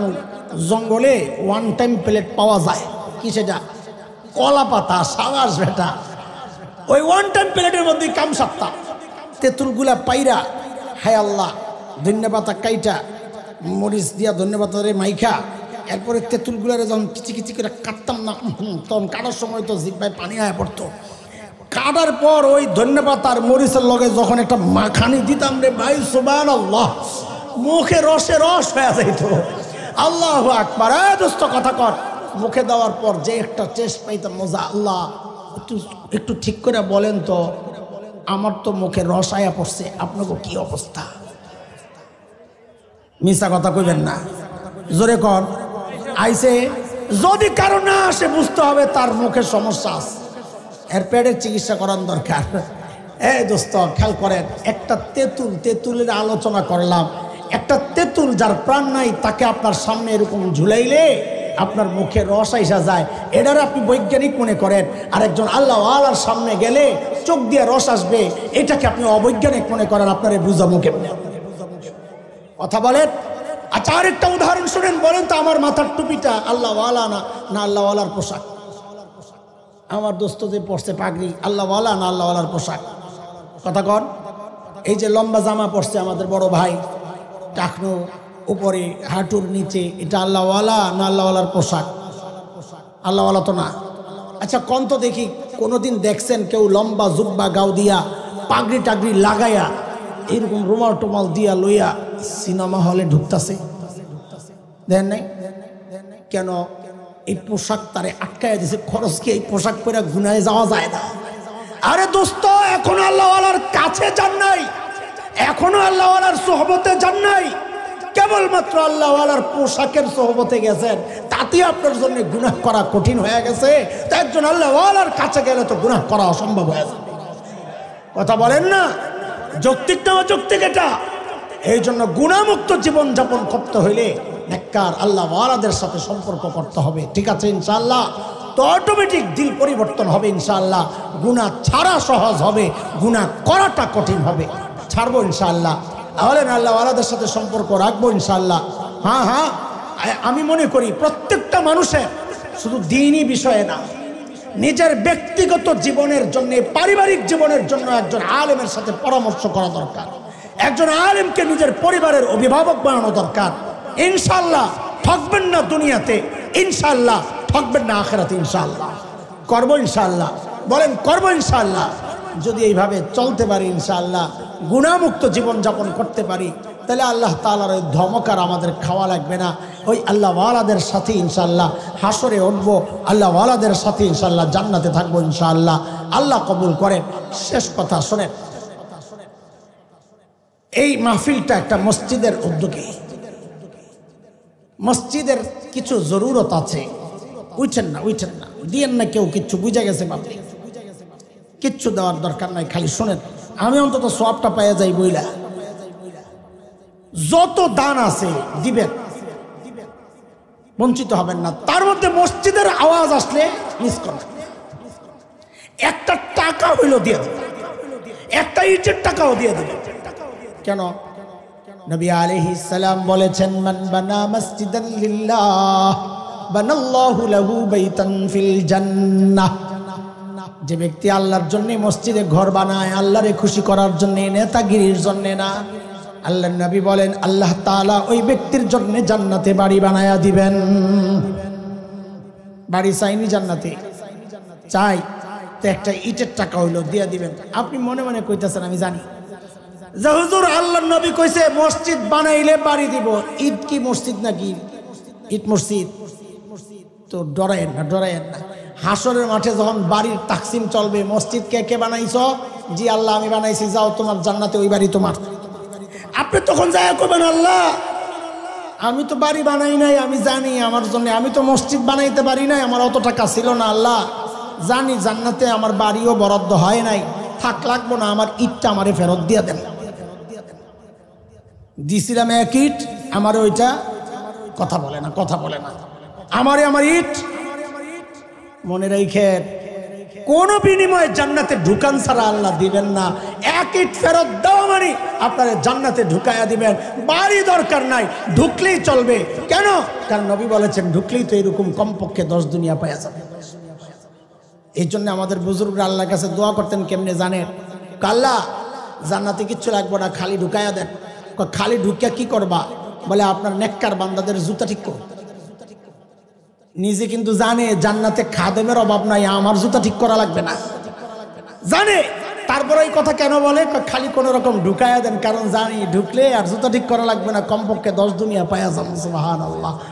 জঙ্গলে ওয়ান টাইম প্লেট পাওয়া যায়, কি সেটা কলা পাতা, সাবাস বেটা, ওই ওয়ান টাইম প্লেটের মধ্যে কাম সারতাম। তেঁতুলগুলা পাইরা, হায় আল্লাহ, ধন্যবাদ কাইটা মরিচ দিয়া ধন্যবাদ মাইখা, এরপরে তেঁতুলগুলারে যখন কিচি কিচি করে কাটতাম না, তখন কাটার সময় তো জিব্বায় পানি আয়া পড়তো। কাটার পর ওই ধন্যবাদ আর মরিচের লগে যখন একটা মাখানি দিতাম রে ভাই, সুবহানাল্লাহ, মুখে রসে রস হয়ে যাইত। আল্লাহু আকবার। দোস্ত কথা কর, মুখে দেওয়ার পর যে একটা টেস্ট পাইতাম, মজা, আল্লাহ। একটু ঠিক করে বলেন তো, আমার তো মুখে রস আয়া পড়ছে, আপনাকে কি অবস্থা? মিশা কথা কইবেন না, জোরে কর। আইসে যদি কারো না আসে বুঝতে হবে তার মুখের সমস্যা আছে, এর পেটের চিকিৎসা করার দরকার। এই দোস্ত খেয়াল করেন, একটা তেঁতুল, তেঁতুলের আলোচনা করলাম, একটা তেঁতুল যার প্রাণ নাই তাকে আপনার সামনে এরকম ঝুলাইলে আপনার মুখে রস আইসা যায়, এটার আপনি বৈজ্ঞানিক মনে করেন। আর একজন আল্লাহ আল্লাহর সামনে গেলে চোখ দিয়ে রস আসবে, এটাকে আপনি অবৈজ্ঞানিক মনে করেন। আপনার বুঝাবো কেমনে? কথা বলেন। আচ্ছা, আরেকটা উদাহরণ শুনেন, বলেন তো আমার মাথার টুপিটা আল্লাহওয়ালা না আল্লাহওয়ালার পোশাক? আমার দোস্ত যে পড়ছে পাগড়ি, আল্লাহওয়ালা না আল্লাহওয়ালার পোশাক? কথা কন। এই যে লম্বা জামা পড়ছে আমাদের বড় ভাই, টাকনো উপরে হাঁটুর নিচে, এটা আল্লাহওয়ালা না আল্লাহওয়ালার পোশাক? আল্লাহওয়ালা তো না। আচ্ছা কন তো দেখি, কোনোদিন দেখছেন কেউ লম্বা জুব্বা গাও দিয়া পাগড়ি টাগড়ি লাগাইয়া এরকম রুমাল টুমাল দিয়া লইয়া সিনেমা হলে ঢুকতেছে? দেন নাই কেন? এই পোশাক তারে আটকায় দিছে, খরচ কি এই পোশাক পরে গুনায় যাওয়া যায় না? আরে দোস্ত, এখনো আল্লাহওয়ালার কাছে যান নাই, এখনো আল্লাহওয়ালার সোহবতে যান নাই, কেবলমাত্র আল্লাহওয়ালার পোশাকের সোহবতে গেছেন, তাতে আপনার জন্য গুনাহ করা কঠিন হয়ে গেছে। তো একজন আল্লাহওয়ালার কাছে গেলে তো গুনাহ করা অসম্ভব হয়ে যাবে। কথা বলেন না? যৌক্তিক না অযৌক্তিক এটা? এই জন্য গুনাহমুক্ত জীবন যাপন করতে হইলে নেককার আল্লাহওয়ালাদের সাথে সম্পর্ক করতে হবে। ঠিক আছে ইনশাআল্লাহ? তো অটোমেটিক দিল পরিবর্তন হবে ইনশাআল্লাহ। গুনাহ ছাড়া সহজ হবে, গুনাহ করাটা কঠিন হবে। ছাড়বো ইনশাআল্লাহ, তাহলে আল্লাহওয়ালাদের সাথে সম্পর্ক রাখবো ইনশাআল্লাহ। হ্যাঁ, আমি মনে করি প্রত্যেকটা মানুষের শুধু দ্বীনি বিষয়ে না, নিজের ব্যক্তিগত জীবনের জন্য, পারিবারিক জীবনের জন্য একজন আলেমের সাথে পরামর্শ করা দরকার। একজন আলেমকে নিজের পরিবারের অভিভাবক বানানো দরকার। ইনশাআল্লাহ ঠকবেন না দুনিয়াতে, ইনশাআল্লাহ ঠকবেন না আখিরাতে। ইনশাআল্লাহ করবো, ইনশাআল্লাহ বলেন করবো ইনশাআল্লাহ। যদি এইভাবে চলতে পারি ইনশাআল্লাহ, গুনাহমুক্ত জীবন যাপন করতে পারি, তাহলে আল্লাহ তাআলার ওই ধমকার আমাদের খাওয়া লাগবে না। ওই আল্লাহওয়ালাদের সাথে ইনশাআল্লাহ হাসরে উঠবো, আল্লাহওয়ালাদের সাথে ইনশাআল্লাহ জান্নাতে থাকবো ইনশাআল্লাহ। আল্লাহ কবুল করেন। শেষ কথা শোনেন, এই মাহফিলটা একটা মসজিদের উদ্যোগে, মসজিদের কিছু জরুরত আছে। উঠছেন না দিয়েন না কেউ, কিচ্ছু বুঝে গেছে বাবু। কিচ্ছু দেওয়ার দরকার নাই, খালি শোনেন, আমি অন্তত সওয়াবটা পাইয়া যাই বইলা। যত দান আছে দিবেন, বঞ্চিত হবেন না। তার মধ্যে মসজিদের আওয়াজ আসলে মিস করেন, একটা টাকা হইলো দিয়ে দেবেন, একটা ইটের টাকাও দিয়ে দেবেন। কেন? নবী আলাইহিস সালাম বলেছেন, মান বানা মসজিদান লিল্লাহ বানাল্লাহু লাহু বাইতান ফিল জান্নাহ। যে ব্যক্তি আল্লাহর জন্য মসজিদে ঘর বানায়, আল্লাহরে খুশি করার জন্য, নেতাগিরির জন্য না, আল্লাহর নবী বলেন আল্লাহ তাআলা ওই ব্যক্তির জন্য জান্নাতে বাড়ি বানায়া দিবেন। বাড়ি চাইনি জান্নাতে, চাই তো একটা ইটের টাকা হইলো দিয়ে দিবেন। আপনি মনে মনে কইতেছেন আমি জানি যে হুজুর আল্লাহর নবী কইছে মসজিদ বানাইলে বাড়ি দিব, ঈদ কি মসজিদ নাকি? ঈদ মসজিদ তো ডরায়েন না, ডরায়েন না। হাসরের মাঠে যখন বাড়ির তাকসিম চলবে, মসজিদ কে কে বানাইছ? জি আল্লাহ আমি বানাইছি, যাও তোমার জান্নাতে ওই বাড়ি তোমার। আপনি তখন যায় কবেন আল্লাহ আমি তো বাড়ি বানাই নাই, আমি জানি আমার জন্য, আমি তো মসজিদ বানাইতে পারি নাই, আমার অত টাকা ছিল না আল্লাহ, জানি জান্নাতে আমার বাড়িও বরাদ্দ হয় নাই, থাক লাগবো না, আমার ইটটা আমারে ফেরত দিয়ে দেন। দিছিলাম এক ইট, আমার ওইটা কথা বলে না, কথা বলে না, আমারে আমার ইট। মনে রাখেন, কোন বিনিময়ে জান্নাতে ঢুকান ছাড়া আল্লাহ দিবেন না। এক ইট ফেরত দাও মানে আপনারা জান্নাতে ঢুকায়া দিবেন। বাড়ি দরকার নাই, ঢুকলেই চলবে। কেন? কারণ নবী বলেছেন ঢুকলেই তো এরকম কমপক্ষে 10 দুনিয়া পাওয়া যাবে। এই জন্য আমাদের বুজুর্গরা আল্লাহর কাছে দোয়া করতেন, কেমনে জানেন? আল্লাহ জান্নাতে কিচ্ছু লাগবে না, খালি ঢুকায়া দেন। খালি ঢুকিয়া কি করবা? বলে আপনার নেককার বান্দাদের জুতা ঠিক করো। নিজে কিন্তু জানে জান্নাতে খাদেমের অভাব নাই, আমার জুতা ঠিক করা লাগবে না, জানে। তারপরে এই কথা কেন বলে? খালি কোন রকম ঢুকায়া দেন, কারণ জানি ঢুকলে আর জুতা ঠিক করা লাগবে না, কমপক্ষে 10 দুনিয়া পায়া যাবো। সুবহানাল্লাহ।